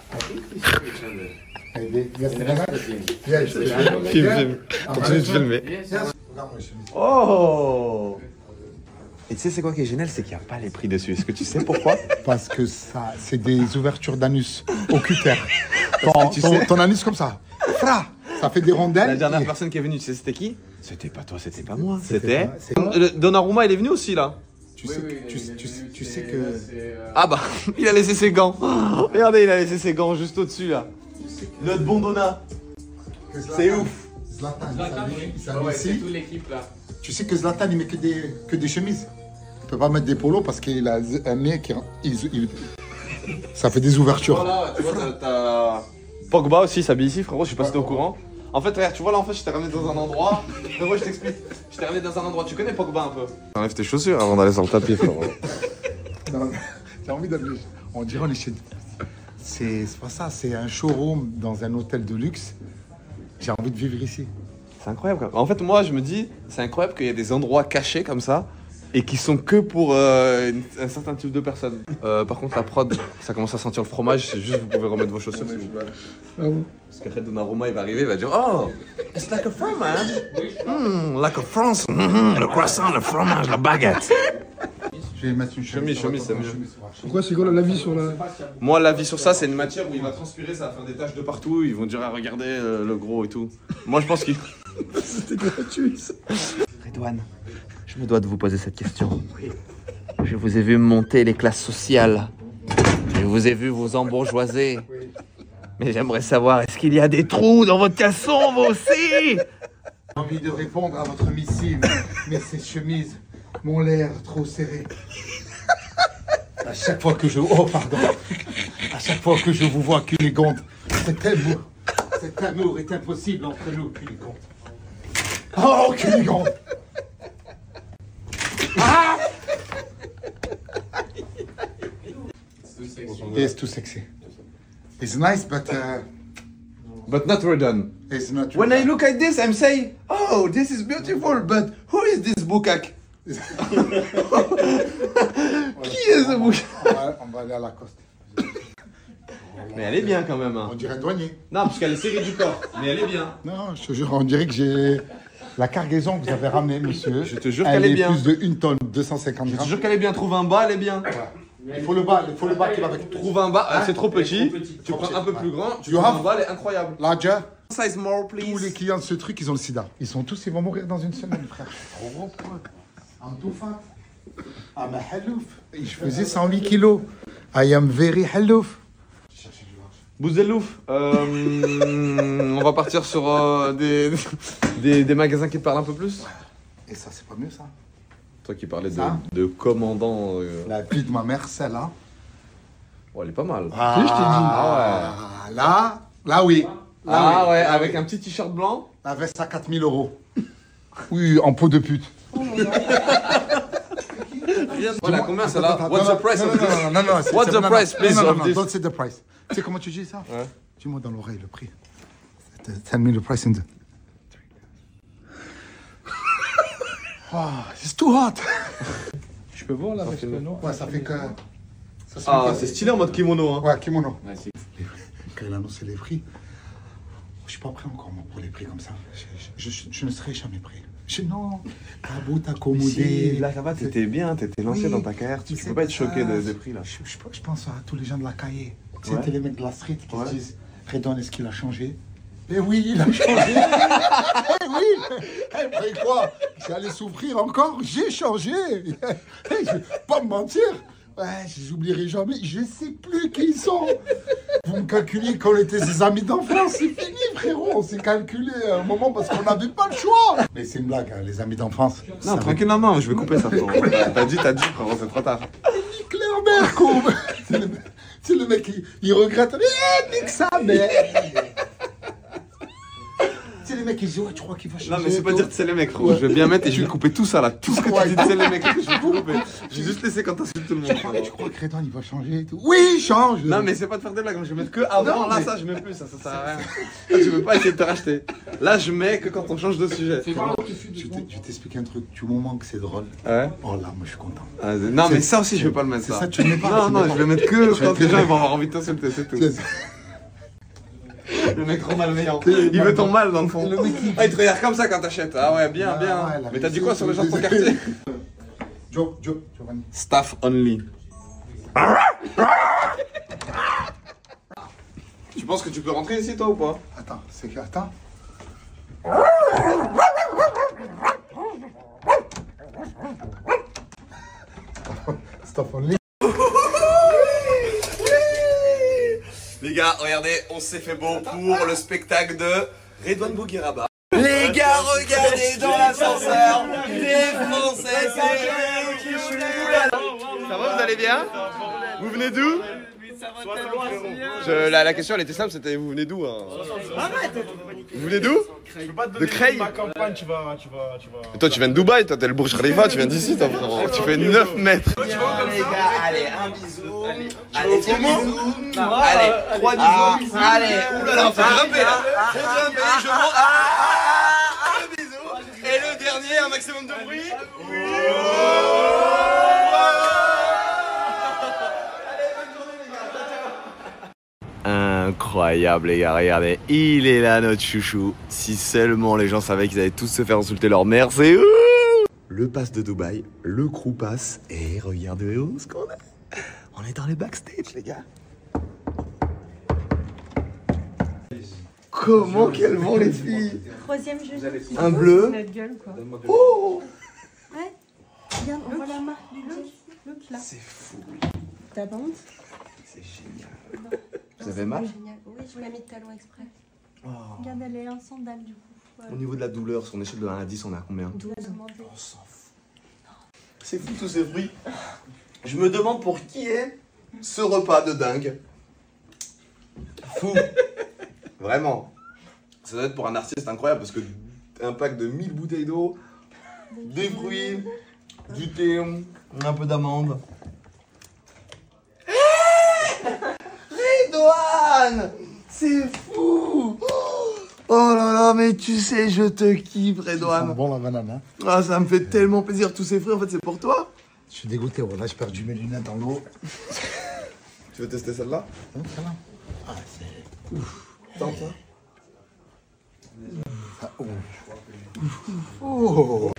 Filme. Continue de filmer. Oh! Et tu sais c'est quoi qui est génial, c'est qu'il n'y a pas les prix dessus. Est-ce que tu sais pourquoi? Parce que ça, c'est des ouvertures d'anus oculaires. sais- Ton anus comme ça. Fra, ça fait des rondelles. La dernière et- personne qui est venue, tu sais c'était qui? C'était pas toi, c'était pas moi. C'était C'était... pas- Donnarumma, il est venu aussi là. Tu sais que... Ah bah, il a laissé ses gants. Oh, regardez, il a laissé ses gants juste au-dessus là. Notre bon Donna. C'est ouf. Zlatan, il s'habille ici. Tu sais que Zlatan, il met que des chemises. Il peut pas mettre des polos parce qu'il a un nez qui... Ça fait des ouvertures. Voilà, tu vois, t'as... Pogba aussi s'habille ici, frérot, je sais pas si t'es au courant. En fait, regarde, tu vois là, en fait, je t'ai ramené dans un endroit. Frérot, je t'explique. Je t'ai ramené dans un endroit, tu connais Pogba un peu. Enlève tes chaussures avant d'aller sur le tapis, frérot. J'ai envie d'appeler. On dirait on est chez... C'est pas ça, c'est un showroom dans un hôtel de luxe. J'ai envie de vivre ici. C'est incroyable. Quoi. En fait, moi, je me dis, c'est incroyable qu'il y ait des endroits cachés comme ça et qui sont que pour un certain type de personnes. Par contre, la prod, ça commence à sentir le fromage. C'est juste, vous pouvez remettre vos chaussures. S'il vous plaît. Parce qu'après, Donnarumma, il va arriver, il va dire, oh, it's like a fromage. Like a France. Le croissant, le fromage, la baguette. Je vais mettre une Chemise, c'est mieux. Pourquoi c'est quoi l'avis sur la... Moi, l'avis sur ça, c'est une matière où il va transpirer, ça va faire des taches de partout. Ils vont dire, ah, regardez le gros et tout. Moi, je pense qu'il. C'était gratuit ça. Redouane, je me dois de vous poser cette question. Je vous ai vu monter les classes sociales. Je vous ai vu vous embourgeoiser. Mais j'aimerais savoir, est-ce qu'il y a des trous dans votre caleçon, vous aussi? J'ai envie de répondre à votre missive, mais ces chemises m'ont l'air trop serrées. À chaque fois que je... Oh, pardon. À chaque fois que je vous vois, Cunégonde, cet amour est impossible entre nous, Cunégonde. Oh, Cunégonde. Ah! It's too sexy. It's nice, but not redone. it's not... When I look at this, I'm saying, oh, this is beautiful, but who is this Bukak? Qui est ce Bukak? On va aller à Lacoste. Mais elle est bien quand même. Hein. On dirait un douanier. Non, parce qu'elle est serrée du corps. Mais elle est bien. Non, je te jure, on dirait que j'ai... La cargaison que vous avez ramenée, monsieur. Je te jure elle qu'elle est bien. plus de 1 tonne, 250 Je te grammes. jure qu'elle est bien. Trouve un bas, elle est bien. Il faut le bas qui va avec. Trouve un bas, c'est trop petit. Tu prends un peu plus grand, tu You prends have- un bas, elle est incroyable. Larger. Size more, Tous les please. clients de ce truc, ils ont le sida. Ils vont mourir dans une semaine, frère. Trop gros pour eux. I'm too fat. I'm a halouf. Je faisais 108 kilos. I am very halouf. Bouzellouf, on va partir sur des magasins qui te parlent un peu plus. Et ça, c'est pas mieux, ça. Toi qui parlais Ça de commandant. La vie de ma mère, celle-là. Oh, elle est pas mal. Ah, là, oui. Ah oui. ouais, avec un petit t-shirt blanc. La veste à 4 000 €. Oui, en peau de pute. Voilà, combien ça là? What's the price of this? Non. What's the price, please, of this? Don't say the price. Tu sais comment tu dis ça? Ouais. Dis-moi dans l'oreille le prix. Tell me the price in the... Oh, it's too hot. Je peux voir la veste noire? Ouais, ça fait que... Ah, c'est stylé en mode kimono. Hein. Ouais, kimono. Quand il a annoncé les prix, je suis pas prêt encore moi, pour les prix comme ça. Je ne serai jamais prêt. Non, t'as beau t'accommoder. Là, ça va, t'étais bien, t'étais lancé dans ta carrière. Tu peux pas être choqué des prix là. Je pense à tous les gens de la cahier. Ouais. C'était les mecs de la street qui se disent Redon, est-ce qu'il a changé? Eh oui, il a changé. Eh oui. Eh quoi? J'allais souffrir encore? J'ai changé. Je vais pas me mentir. Ouais, je n'oublierai jamais. Je sais plus qui ils sont. Vous me calculez quand on était des amis d'enfance. C'est fini, frérot. On s'est calculé à un moment parce qu'on n'avait pas le choix. Mais c'est une blague, hein, les amis d'enfance. Non, tranquille, non, je vais couper ça. T'as dit, frérot, c'est trop tard. Claire mère, con. C'est le mec qui il regrette. Eh, nique sa mère. C'est les mecs qui disent, ouais, tu crois qu'il va changer? Non, mais c'est pas dire que c'est les mecs, frérot. Je vais bien mettre et je vais couper tout ça là. Tout ce que tu dis de c'est les mecs, je vais tout couper. J'ai juste laissé quand t'insultes tout le monde. Tu crois que Redon il va changer et tout? Oui, il change. Non, mais c'est pas de faire des blagues. Je vais mettre que avant. Non, là, mais... ça, je mets plus. Ça sert à rien. Là, je veux pas essayer de te racheter. Là, je mets que quand on change de sujet. Je vais t'expliquer un truc. Du moment que c'est drôle. Ouais. Oh là, moi je suis content. Ah, non, mais ça aussi, je vais pas le mettre. C'est ça, tu le mets pas. Non, je vais mettre que quand les gens vont avoir envie de t'insulter, c'est tout. Le mec trop malveillant. Il veut ton mal dans le fond. Ah, il te regarde comme ça quand t'achètes. Ah ouais, bien. Mais t'as dit quoi sur les gens de ton quartier? Giovanni. Staff only. Tu penses que tu peux rentrer ici, toi, ou pas? Attends, c'est que... Attends. Stop only. Les gars, regardez, on s'est fait beau pour le spectacle de Redouane Bougueraba. Les gars, regardez dans l'ascenseur, les Français, ça va, vous allez bien? Vous venez d'où? La question elle était simple, c'était vous venez d'où? Vous venez d'où? De Creil. Et toi tu viens de Dubaï, toi t'es le Burj Khalifa, tu viens d'ici, toi frérot. Tu fais 9 mètres. Les gars, allez, un bisou. Allez, 2 bisous. Allez, 3 bisous. Allez, oulala, faut grimper là. Faut grimper, je monte. Un bisou. Et le dernier, un maximum de bruit. Incroyable les gars, regardez, il est là notre chouchou. Si seulement les gens savaient qu'ils allaient tous se faire insulter leur mère, c'est ouf. Le pass de Dubaï, le crew pass, et regardez où ce qu'on est. On est dans les backstage les gars. Comment qu'elles vont les filles? Troisième jeu. Un bleu. Notre gueule, quoi. Oh, Ouais. Regarde, on voit la marque du look là. c'est fou, T'as pas honte? c'est génial. Vous avez mal? Génial. Oui, je l'ai mis de talon exprès. Oh. Regarde, elle est insondable du coup. Au niveau de la douleur, sur une échelle de 1 à 10, on a combien? 12. On s'en fout. C'est fou tous ces bruits. Je me demande pour qui est ce repas de dingue. Fou. Vraiment. Ça doit être pour un artiste incroyable parce que un pack de 1000 bouteilles d'eau, des fruits, du thé, un peu d'amande. Redouane! C'est fou! Oh là là, mais tu sais, je te kiffe, Redouane. Bon la banane, hein. Ah, ça me fait tellement plaisir. Tous ces fruits, en fait, c'est pour toi. Je suis dégoûté, voilà, j'ai perdu mes lunettes dans l'eau. Tu veux tester celle-là? Hein, celle-là. Ah, c'est... Ouf. Tente, hein. Ah, oh. Oh.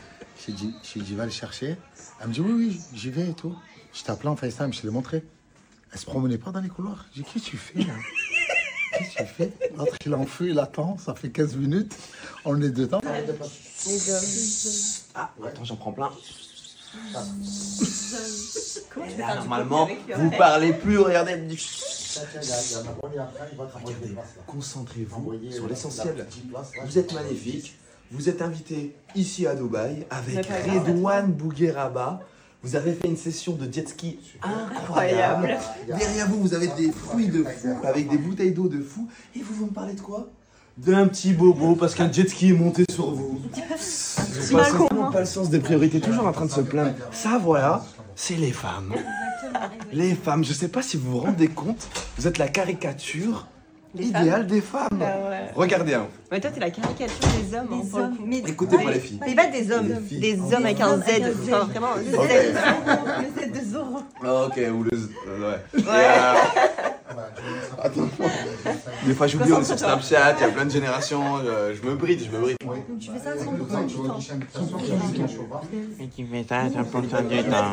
J'ai dit, va le chercher. Elle me dit, oui, j'y vais et tout. Je t'ai appelé en FaceTime, je te l'ai montré. Elle se promenait pas dans les couloirs. J'ai dit, qu'est-ce que tu fais là? Qu'est-ce que tu fais? L'autre, il est en feu, il attend, ça fait 15 minutes. On est dedans. Ah, attends, j'en prends plein. Comment tu Et fais là, faire du normalement, contenu avec, vous parlez plus, regardez. Regardez, Concentrez-vous sur l'essentiel. Vous êtes magnifique. Vous êtes invité ici à Dubaï avec Redouane Bougueraba, Vous avez fait une session de jet ski incroyable. Derrière vous, vous avez des fruits de fou, avec des bouteilles d'eau de fou. Et vous me parlez de quoi? D'un petit bobo parce qu'un jet ski est monté sur vous. Ils n'ont pas le sens des priorités, toujours en train de se plaindre. Ça, voilà, c'est les femmes. Les femmes, je sais pas si vous vous rendez compte, vous êtes la caricature idéale des femmes. Regardez un. Mais toi, t'es la caricature des hommes. Des hommes. Écoutez-moi les filles. Mais pas des hommes, des hommes avec un Z. Enfin, vraiment, le Z. Le Z de Zorro. Ok, ou le... ouais. Attends. Des fois j'oublie, on est sur Snapchat, il y a plein de générations, je me bride. Donc tu fais ça 100% du temps. Et tu fais ça 100% du temps.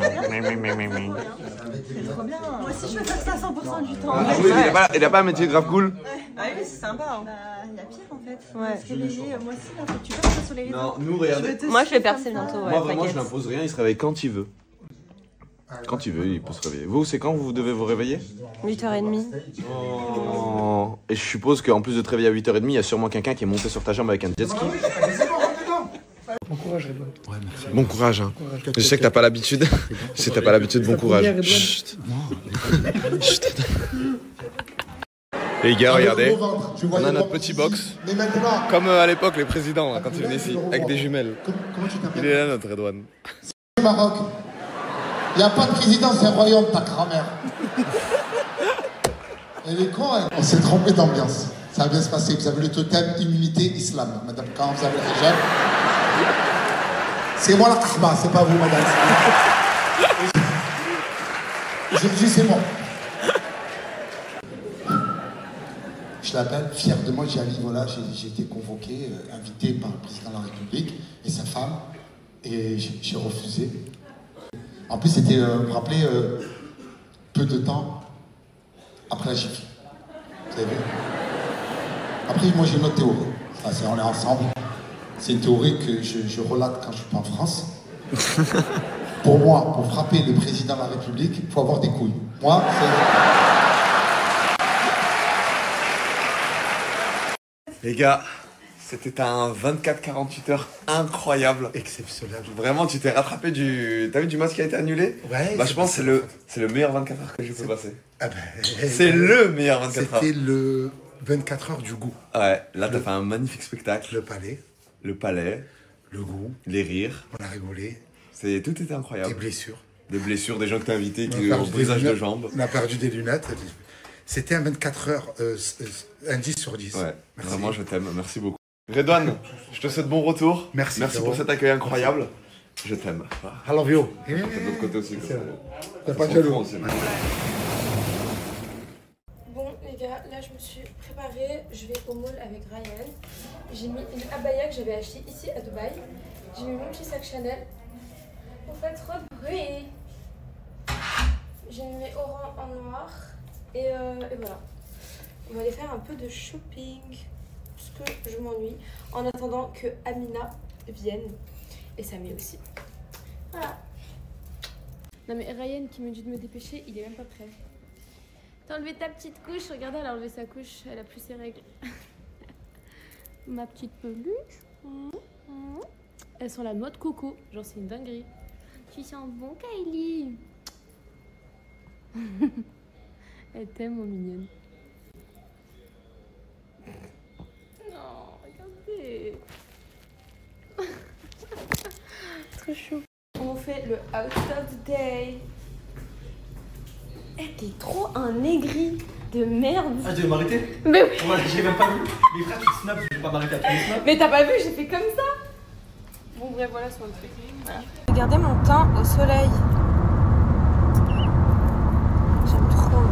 C'est trop bien. Moi aussi, je fais ça 100% du temps. Oui, il a pas un métier grave cool. Ah oui, c'est sympa. Il y a pire en fait. Ouais. Se réveiller, moi aussi, là, faut que tu fasses ça sur les réseaux. Non, nous regardez. Moi, je vais percer bientôt. Moi vraiment, je n'impose rien, il se réveille quand il veut. Quand il veut, il peut se réveiller. Vous, c'est quand vous devez vous réveiller? 8h30. Oh. Et je suppose qu'en plus de te réveiller à 8h30, il y a sûrement quelqu'un qui est monté sur ta jambe avec un jet ski. Bon courage, Redouane. Ouais, merci. Bon courage, hein. Je sais que t'as pas l'habitude. Je sais que t'as pas l'habitude, bon courage. Chut. Chut. Les gars, regardez, on a notre petit box. Comme à l'époque, les présidents, hein, quand ils venaient ici, avec des jumelles. Il est là, notre Redouane. Maroc. Il n'y a pas de président, c'est un royaume, ta grand-mère. Elle est con, hein. On s'est trompé d'ambiance. Ça va bien se passer. Vous avez le totem immunité islam. Madame, quand vous avez le hijab. C'est moi la kahba, c'est pas vous, madame. Je dis c'est moi. Je l'appelle, fier de moi, j'ai Ali, voilà, j'ai été convoqué, invité par le président de la République et sa femme. Et j'ai refusé. En plus, c'était, vous vous rappelez, peu de temps après la gifle. Vous avez vu? Après, moi, j'ai une autre théorie. Ça, on est ensemble. C'est une théorie que je relate quand je suis pas en France. Pour moi, pour frapper le président de la République, il faut avoir des couilles. Moi, c'est... Les gars, c'était un 24-48 heures incroyable. Exceptionnel. Vraiment, tu t'es rattrapé du... T'as vu du match qui a été annulé? Ouais. Bah, je pense que c'est le meilleur 24 heures que j'ai pu passer. Ah ben, c'est le meilleur 24 heures. C'était le 24 heures du goût. Ouais, là t'as fait un magnifique spectacle. Le palais. Le palais. Le goût. Les rires. On a rigolé. Tout était incroyable. Des blessures. Des blessures, des gens que t'as invités qui ont brisage de jambes. On a perdu des lunettes. C'était un 24 heures, un 10 sur 10. Ouais, merci. Vraiment je t'aime, merci beaucoup. Redouane, je te souhaite bon retour. Merci. Merci pour cet accueil incroyable. Je t'aime. I love you. De l'autre côté aussi. T'as pas de jaloux. Bon les gars, là je me suis préparée, je vais au mall avec Ryan. J'ai mis une abaya que j'avais achetée ici à Dubaï. J'ai mis mon petit sac Chanel. Pour pas trop de bruit. J'ai mis mes orangs en noir. Et voilà. On va aller faire un peu de shopping. Parce que je m'ennuie. En attendant que Amina vienne. Et Samy aussi. Voilà. Non mais Ryan qui me dit de me dépêcher, il est même pas prêt. T'as enlevé ta petite couche, regardez, elle a enlevé sa couche, elle a plus ses règles. Ma petite peluche. Elles sont la noix de coco, genre c'est une dinguerie. Tu sens bon Kylie. Elle t'aime mon mignonne. Non, regardez. Trop chaud. On fait le out of the day. Eh, t'es trop un aigri de merde. Ah, tu veux m'arrêter? Mais oui. Moi, j'ai même pas vu. Mais frère, tu te snaps, je vais pas m'arrêter à tous les snaps. Mais t'as pas vu, j'ai fait comme ça. Bon, bref, voilà sur le truc. Voilà. Regardez mon teint au soleil. J'aime trop.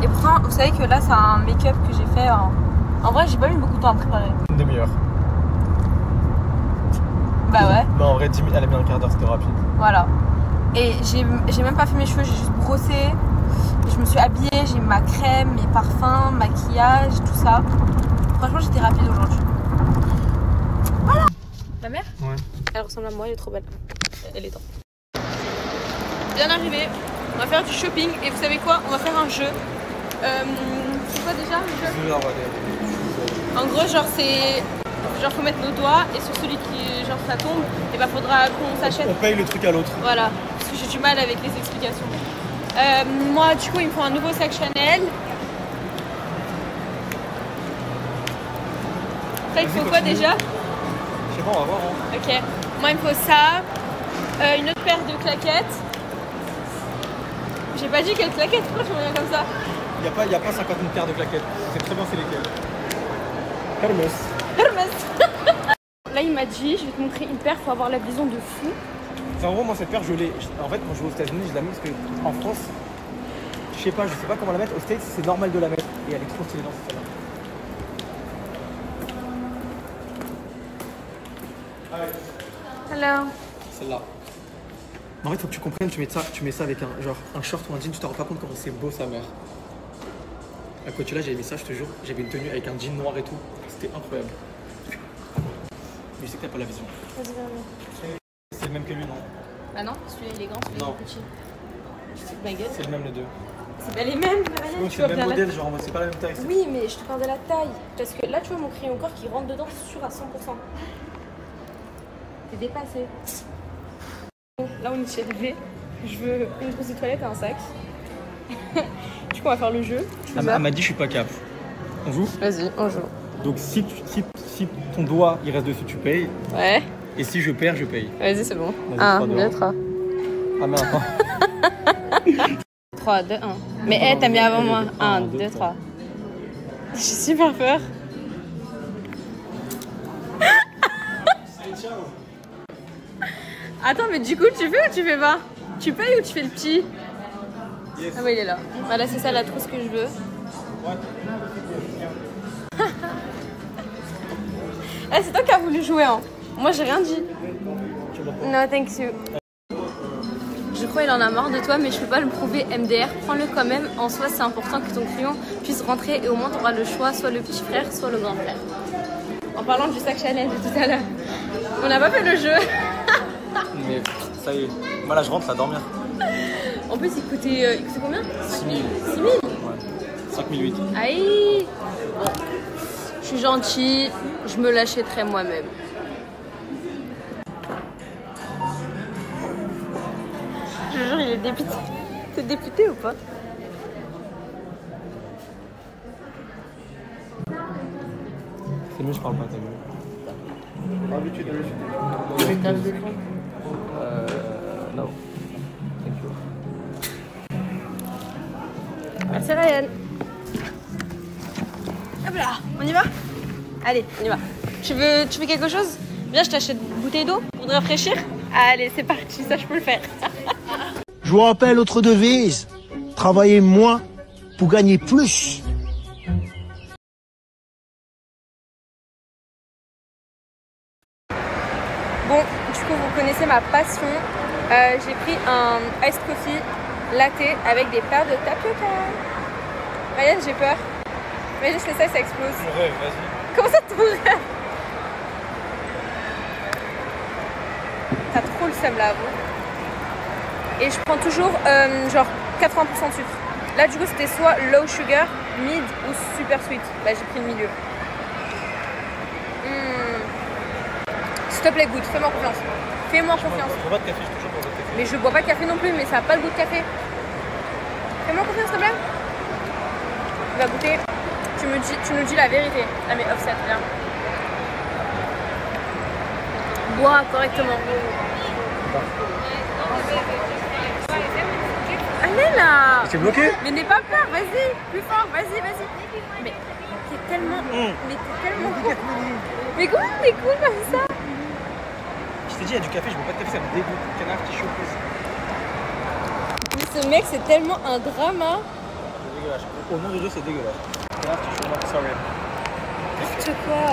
Et pourtant, vous savez que là, c'est un make-up que j'ai fait en... En vrai, j'ai pas mis beaucoup de temps à préparer. Une demi-heure. Bah ouais. Non, en vrai, 10 minutes, elle a mis un quart d'heure, c'était rapide. Voilà. Et j'ai même pas fait mes cheveux, j'ai juste brossé. Je me suis habillée, j'ai ma crème, mes parfums, maquillage, tout ça. Franchement, j'étais rapide aujourd'hui. Voilà. Ma mère? Ouais. Elle ressemble à moi, elle est trop belle. Elle est temps. Bien arrivé. On va faire du shopping et vous savez quoi? On va faire un jeu. C'est quoi déjà le jeu? En gros, genre c'est... Genre faut mettre nos doigts et sur celui qui genre ça tombe, et bah faudra qu'on s'achète. On paye le truc à l'autre. Voilà. parce que j'ai du mal avec les explications. Moi, du coup, il me faut un nouveau sac Chanel. Ça, il faut quoi déjà? Je sais pas, on va voir. Hein. Ok. Moi, il me faut ça. Une autre paire de claquettes. J'ai pas dit quelles claquettes, pourquoi je me reviens comme ça? Y a pas 50 000 paires de claquettes. C'est très bien, c'est lesquelles. Hermès. Hermès. Là, il m'a dit, je vais te montrer une paire, faut avoir la vision de fou. En gros, moi, cette paire, je l'ai. En fait, quand je vais aux États-Unis, je la mets parce qu'en France, je sais pas comment la mettre. Aux States, c'est normal de la mettre. Et elle est trop stylée dans cette celle-là. Hello. Celle-là. En fait, faut que tu comprennes, tu mets ça avec un short ou un jean, tu te rends pas compte comment c'est beau sa mère. À Coachella, j'avais mis ça, je te jure, j'avais une tenue avec un jean noir et tout, c'était incroyable. Mais je sais que t'as pas la vision. C'est le même que lui, non? Bah non, celui-là il est grand, celui-là il est petit. C'est ma gueule. C'est le même les deux. C'est pas les mêmes, rien. Donc c'est le même modèle, genre c'est pas la même taille. Oui, mais je te parle de la taille. Parce que là, tu vois mon crayon corps qui rentre dedans, c'est sûr à 100%. T'es dépassé. Là, on est chez LV. Je veux une trousse de toilette et un sac. Du coup, on va faire le jeu. Elle m'a dit, je suis pas cap. On joue? Vas-y, on joue. Donc, si ton doigt il reste dessus, tu payes. Ouais. Et si je perds, je paye. Vas-y, c'est bon. 1, 2, 3. Ah, merde, attends. 3, 2, 1. Mais t'as mis avant moi. 1, 2, 3. J'ai super peur. Attends, mais du coup, tu fais ou tu fais pas? Tu payes ou tu fais le petit? Yes. Ah oui, il est là. Voilà, c'est ça la trousse que je veux. Eh, c'est toi qui as voulu jouer, hein. Moi, j'ai rien dit. No, thank you. Je crois qu'il en a marre de toi, mais je peux pas le prouver. MDR, prends-le quand même. En soi, c'est important que ton crayon puisse rentrer et au moins tu auras le choix, soit le petit frère, soit le grand frère. En parlant du sac Chanel de tout à l'heure. On n'a pas fait le jeu. Mais ça y est, moi là je rentre à dormir. En plus il coûtait combien? 6 000. 6 000? Ouais, 5 008. Aïe. Bon, je suis gentille, je me l'achèterai moi-même. Je jure, il est dépité. T'es dépité ou pas? C'est mieux, je parle pas, t'as vu? Habitude. Non. Thank you. Merci Ryan. Hop là, on y va? Allez, on y va. Tu veux quelque chose? Viens, je t'achète une bouteille d'eau pour te rafraîchir. Allez, c'est parti, ça je peux le faire. Je vous rappelle autre devise. Travaillez moins pour gagner plus. Bon, du coup, vous connaissez ma passion. J'ai pris un iced coffee latte avec des paires de tapioca. Ryan, j'ai peur. Imagine, je fais ça et ça explose. Ton rêve, vas-y. Comment ça, ton rêve? T'as trop le seum là, vous. Et je prends toujours genre 80% de sucre. Là, du coup, c'était soit low sugar, mid ou super sweet. Bah, j'ai pris le milieu. S'il te plaît, goûte, fais-moi confiance. Fais-moi confiance. Je bois pas de café, je te jure, je bois pas de café. Mais je bois pas de café non plus, mais ça a pas le goût de café. Fais-moi confiance, s'il te plaît. Tu vas goûter. Tu nous dis la vérité. Ah, mais offset, viens. Bois correctement. Allez là. C'est bloqué? Mais n'aie pas peur, vas-y. Plus fort, vas-y, vas-y. Mais t'es tellement... Mais t'es tellement cool. Mais comment t'es cool comme ça? Je t'ai dit, il y a du café, je bois pas de café, ça me dégoûte. Canard, petit chaud, Mais ce mec, c'est tellement un drama. C'est dégueulasse. Au nom de Dieu, c'est dégueulasse. Canard, petit chaud, sorry. N'importe quoi.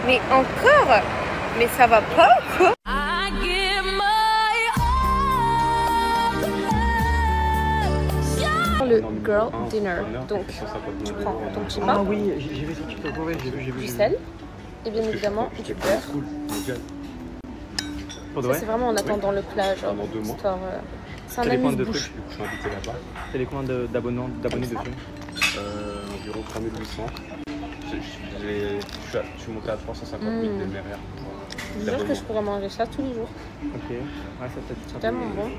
Mais encore? Mais ça va pas ou quoi? Le girl dinner. Donc, tu prends ton petit pain. Ah oui, j'ai vu ce truc, ouais, j'ai vu. Du sel. Et bien évidemment, du beurre. Ça, c'est vraiment en attendant le plat, genre. Pendant 2 mois. Histoire, c'est un amuse-bouche. Je suis invité là-bas. T'as les combien d'abonnés dessus? Environ 3800. Je suis monté à 350 000 derrière. Je jure que je pourrais manger ça tous les jours. Ok. Ouais, ça peut-être. C'est tellement bon.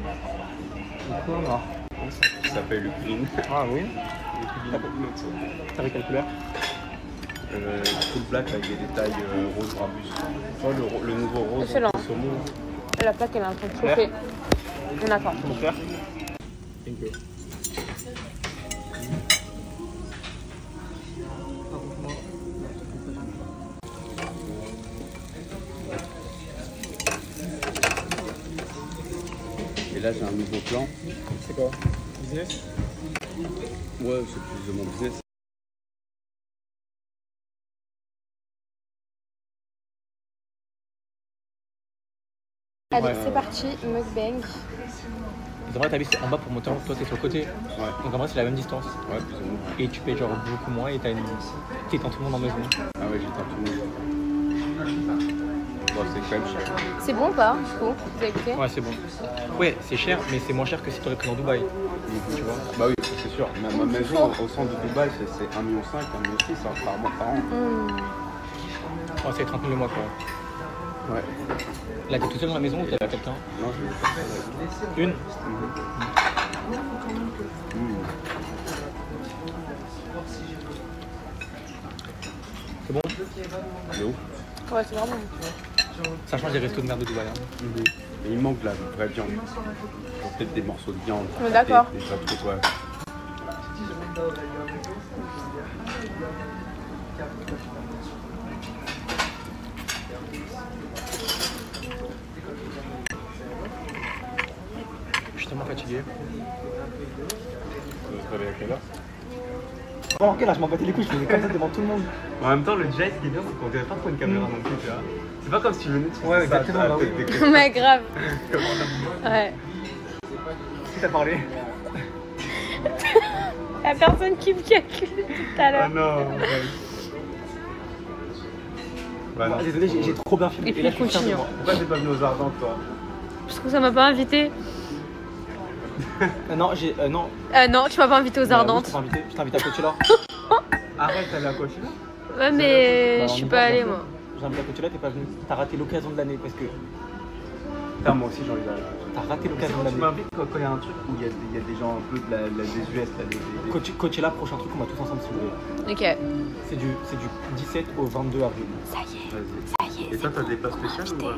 Quoi alors? Ça s'appelle le clean. Ah oui. T'as avec quelle couleur? Full black avec des détails rose brabus. Tu vois le nouveau rose. Excellent. Saumon. La plaque elle est en train de chauffer. On attend. Mon frère. Thank you. Et là j'ai un nouveau plan. C'est quoi? Business? Ouais, c'est plus de mon business. Allez, Ouais. c'est parti, mukbang. En vrai, ta c'est en bas pour monter en haut, toi t'es sur le côté. Ouais. Donc en vrai, c'est la même distance. Ouais, plus ou moins. Et tu payes genre beaucoup moins et t'étends tout le monde en maison. Ah ouais, j'éteins tout le monde. Bon, c'est quand même cher. C'est bon ou pas, du coup? Vous avez goûté? Ouais, c'est bon. Ouais, c'est cher, mais c'est moins cher que si t'aurais pris dans Dubaï. Tu vois? Bah oui, c'est sûr. Ma maison au centre de Dubaï, c'est 1,5 million, 1,6 million par mois par an. Ouais, c'est 30 000 le mois quoi. Ouais. Là, t'es tout seul dans la maison ou t'es avec quelqu'un? Non, je vais Une? C'est bon? L'eau. Ouais, c'est vraiment bon. Ça change des restos de merde de Dubaï. Hein. Et il manque de la vraie viande. Peut-être des morceaux de viande. Ouais, d'accord. Des trucs, ouais. Je suis tellement fatigué. Vous te réveillez à quelle heure? Oh, ok, là, je m'en battais les couilles, je faisais comme ça devant tout le monde. En même temps, le jet, ce qui est bien, c'est qu'on dirait pas trop une caméra non plus, tu vois. C'est pas comme si tu venais de Ouais, exactement, bah oui. Mais grave. Ouais. Qui t'a parlé? La personne qui me calcule tout à l'heure. Ah non, bah non. Ah, désolé, j'ai trop bien filmé. Et puis, continue. Pourquoi t'es pas venu aux Ardentes, toi? Parce que ça m'a pas invité. Non, non. Non, tu m'as pas invité aux Ardentes. Oui, je t'ai invité à Coachella. Arrête, t'allais à Coachella? Ouais, mais Bah, je suis pas allée, moi. J'ai invité à Coachella, t'es pas venu. T'as raté l'occasion de l'année parce que. Putain, moi aussi j'ai envie d'aller. T'as raté l'occasion de Tu l'année. m'invites quand il y a un truc où il y a des gens un peu des US, là, Coachella, prochain truc, on va tous ensemble si vous voulez. Ok. C'est du 17 au 22 avril. Ça y est. Vas-y. Ça y est. Et toi, t'as des passes spéciales ou pas?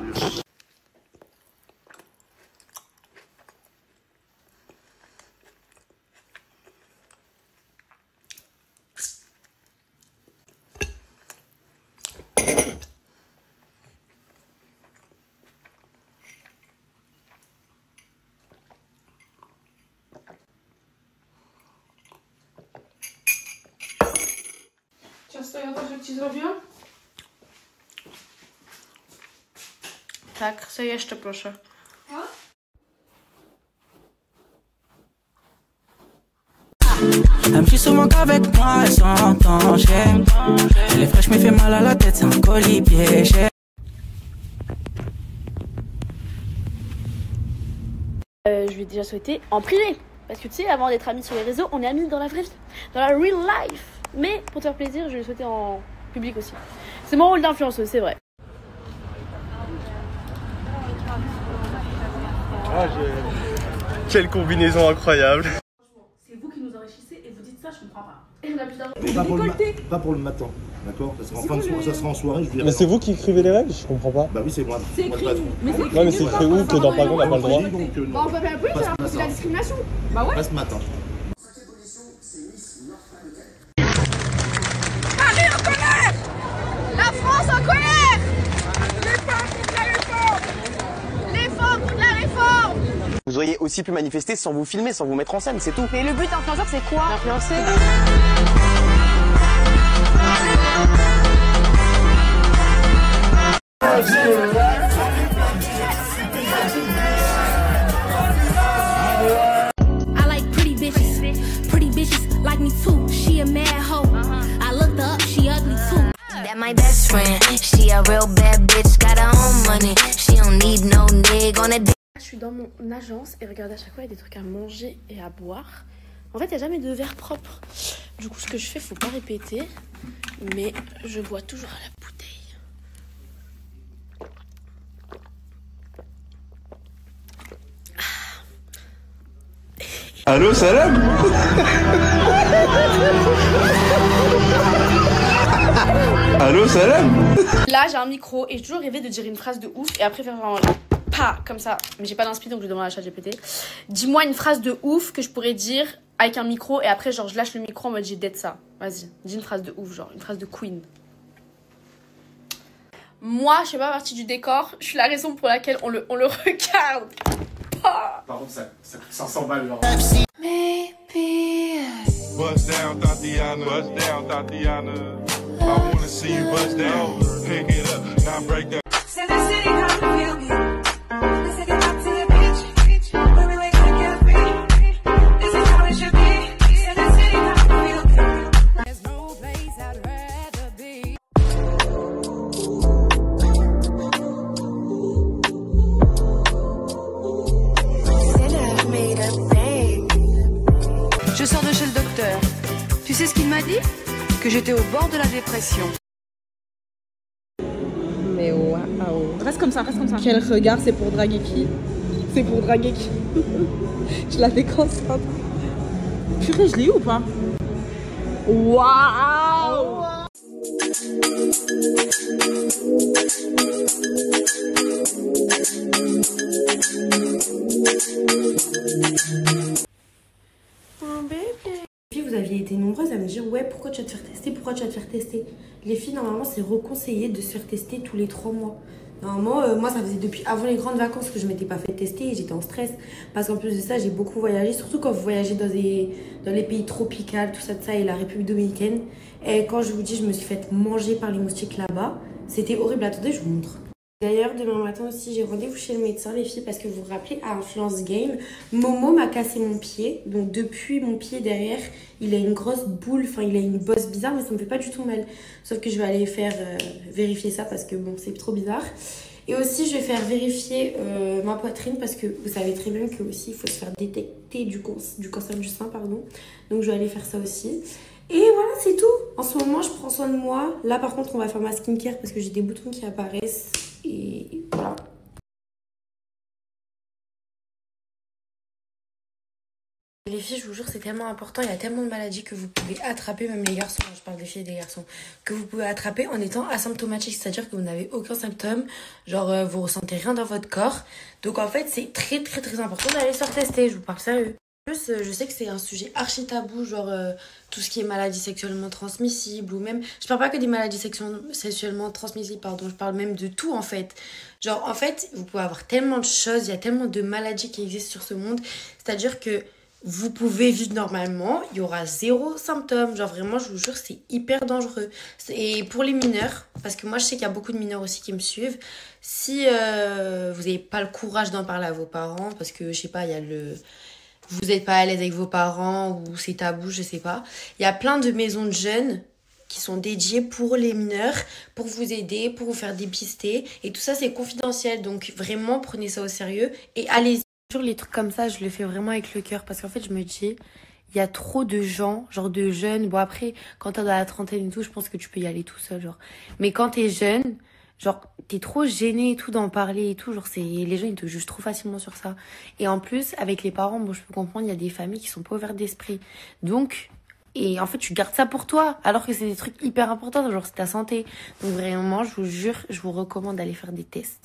Często że ci zrobiłam? Tak, co jeszcze proszę? Elle me suit souvent qu'avec moi, elle s'entend, j'aime. Elle est fraîche mais fait mal à la tête, c'est un colis piégé. Je lui ai déjà souhaité en privé. Parce que tu sais, avant d'être amis sur les réseaux, on est amis dans la vraie vie, dans la real life. Mais pour te faire plaisir, je lui ai souhaité en public aussi. C'est mon rôle d'influenceuse, c'est vrai. Ah, quelle combinaison incroyable! C'est vous qui nous enrichissez et vous dites ça, je comprends pas. Et on a plus d'argent. Pas pour le matin, d'accord? Ça sera en soirée, je dirais. Mais c'est vous qui écrivez les règles, je comprends pas. Bah oui, c'est moi. C'est écrit. Mais c'est écrit. Non, mais c'est écrit où que dans Dragon on n'a pas le droit? Bah on peut faire plus, alors c'est la discrimination. Bah ouais. Pas ce matin. Paris en colère! La France en colère! Les femmes contre la réforme! Les femmes contre la réforme! Vous auriez aussi pu manifester sans vous filmer, sans vous mettre en scène, c'est tout. Mais le but d'influenceur, c'est quoi? Influencer. I like pretty bitches like me too. She a mad hoe. I looked her up, she ugly too. That my best friend, she a real bad bitch, got her own money. She don't need no nigga on a dick. Je suis dans mon agence et regardez, à chaque fois il y a des trucs à manger et à boire. En fait, il n'y a jamais de verre propre. Du coup, ce que je fais, faut pas répéter. Mais je bois toujours à la bouteille. Allô, Salam? Allô, Salam? Là, j'ai un micro et j'ai toujours rêvé de dire une phrase de ouf et après faire vraiment pas comme ça. Mais j'ai pas d'inspi donc je demande à ChatGPT. Dis-moi une phrase de ouf que je pourrais dire avec un micro et après, genre, je lâche le micro en mode j'ai dead ça. Vas-y, dis une phrase de ouf, genre une phrase de queen. Moi, je fais pas partie du décor. Je suis la raison pour laquelle on le regarde. Par contre, ça coûte 500 balles, genre. Bust down, Tatiana. Bust down, Tatiana. I wanna see you bust down. Pick it up, now break that. Send the city come to feel me. Let's take it back to the beach. When we wake up, get free. This is how it should be. Send the city come to feel me. There's no place I'd rather be. Je sors de chez le docteur. Tu sais ce qu'il m'a dit? Que j'étais au bord de la dépression. Mais waouh. Reste comme ça, reste comme ça. Quel regard, c'est pour draguer qui? C'est pour draguer qui? Je la déconcentre. Purée, je l'ai eu ou pas? Waouh. Vous aviez été nombreuses à me dire ouais, pourquoi tu vas te faire tester, pourquoi tu vas te faire tester. Les filles, normalement, c'est reconseillé de se faire tester tous les 3 mois. Normalement, moi, ça faisait depuis avant les grandes vacances que je m'étais pas fait tester et j'étais en stress. Parce qu'en plus de ça, j'ai beaucoup voyagé, surtout quand vous voyagez dans les pays tropicaux, tout ça et la République dominicaine. Et quand je vous dis, je me suis fait manger par les moustiques là-bas, c'était horrible. Attendez, je vous montre. D'ailleurs, demain matin aussi, j'ai rendez-vous chez le médecin, les filles, parce que vous vous rappelez, à Influence Game, Momo m'a cassé mon pied. Donc, depuis mon pied derrière, il a une grosse boule, enfin, il a une bosse bizarre, mais ça me fait pas du tout mal. Sauf que je vais aller faire vérifier ça parce que, bon, c'est trop bizarre. Et aussi, je vais faire vérifier ma poitrine parce que vous savez très bien que aussi il faut se faire détecter du cancer du sein, pardon. Donc, je vais aller faire ça aussi. Et voilà, c'est tout. En ce moment, je prends soin de moi. Là, par contre, on va faire ma skincare parce que j'ai des boutons qui apparaissent. Et voilà. Les filles, je vous jure, c'est tellement important. Il y a tellement de maladies que vous pouvez attraper, même les garçons, je parle des filles et des garçons, que vous pouvez attraper en étant asymptomatique, c'est-à-dire que vous n'avez aucun symptôme, genre vous ressentez rien dans votre corps. Donc en fait, c'est très très très important d'aller se faire tester, je vous parle sérieux. En plus, je sais que c'est un sujet archi tabou, genre tout ce qui est maladies sexuellement transmissibles, ou même, je parle pas que des maladies sexuellement transmissibles, pardon, je parle même de tout en fait. Genre en fait, vous pouvez avoir tellement de choses, il y a tellement de maladies qui existent sur ce monde, c'est-à-dire que vous pouvez vivre normalement, il y aura 0 symptômes, genre vraiment, je vous jure, c'est hyper dangereux. Et pour les mineurs, parce que moi je sais qu'il y a beaucoup de mineurs aussi qui me suivent, si vous n'avez pas le courage d'en parler à vos parents, parce que je sais pas, il y a le... vous n'êtes pas à l'aise avec vos parents ou c'est tabou, je sais pas. Il y a plein de maisons de jeunes qui sont dédiées pour les mineurs, pour vous aider, pour vous faire dépister. Et tout ça, c'est confidentiel. Donc vraiment, prenez ça au sérieux et allez-y. Sur les trucs comme ça, je le fais vraiment avec le cœur. Parce qu'en fait, je me dis, il y a trop de gens, genre de jeunes. Bon après, quand t'es dans la trentaine et tout, je pense que tu peux y aller tout seul, genre. Mais quand t'es jeune... genre, t'es trop gêné et tout d'en parler et tout. Genre, les gens, ils te jugent trop facilement sur ça. Et en plus, avec les parents, bon, je peux comprendre, il y a des familles qui sont pas ouvertes d'esprit. Donc, et en fait, tu gardes ça pour toi. Alors que c'est des trucs hyper importants. Genre, c'est ta santé. Donc, vraiment, je vous jure, je vous recommande d'aller faire des tests.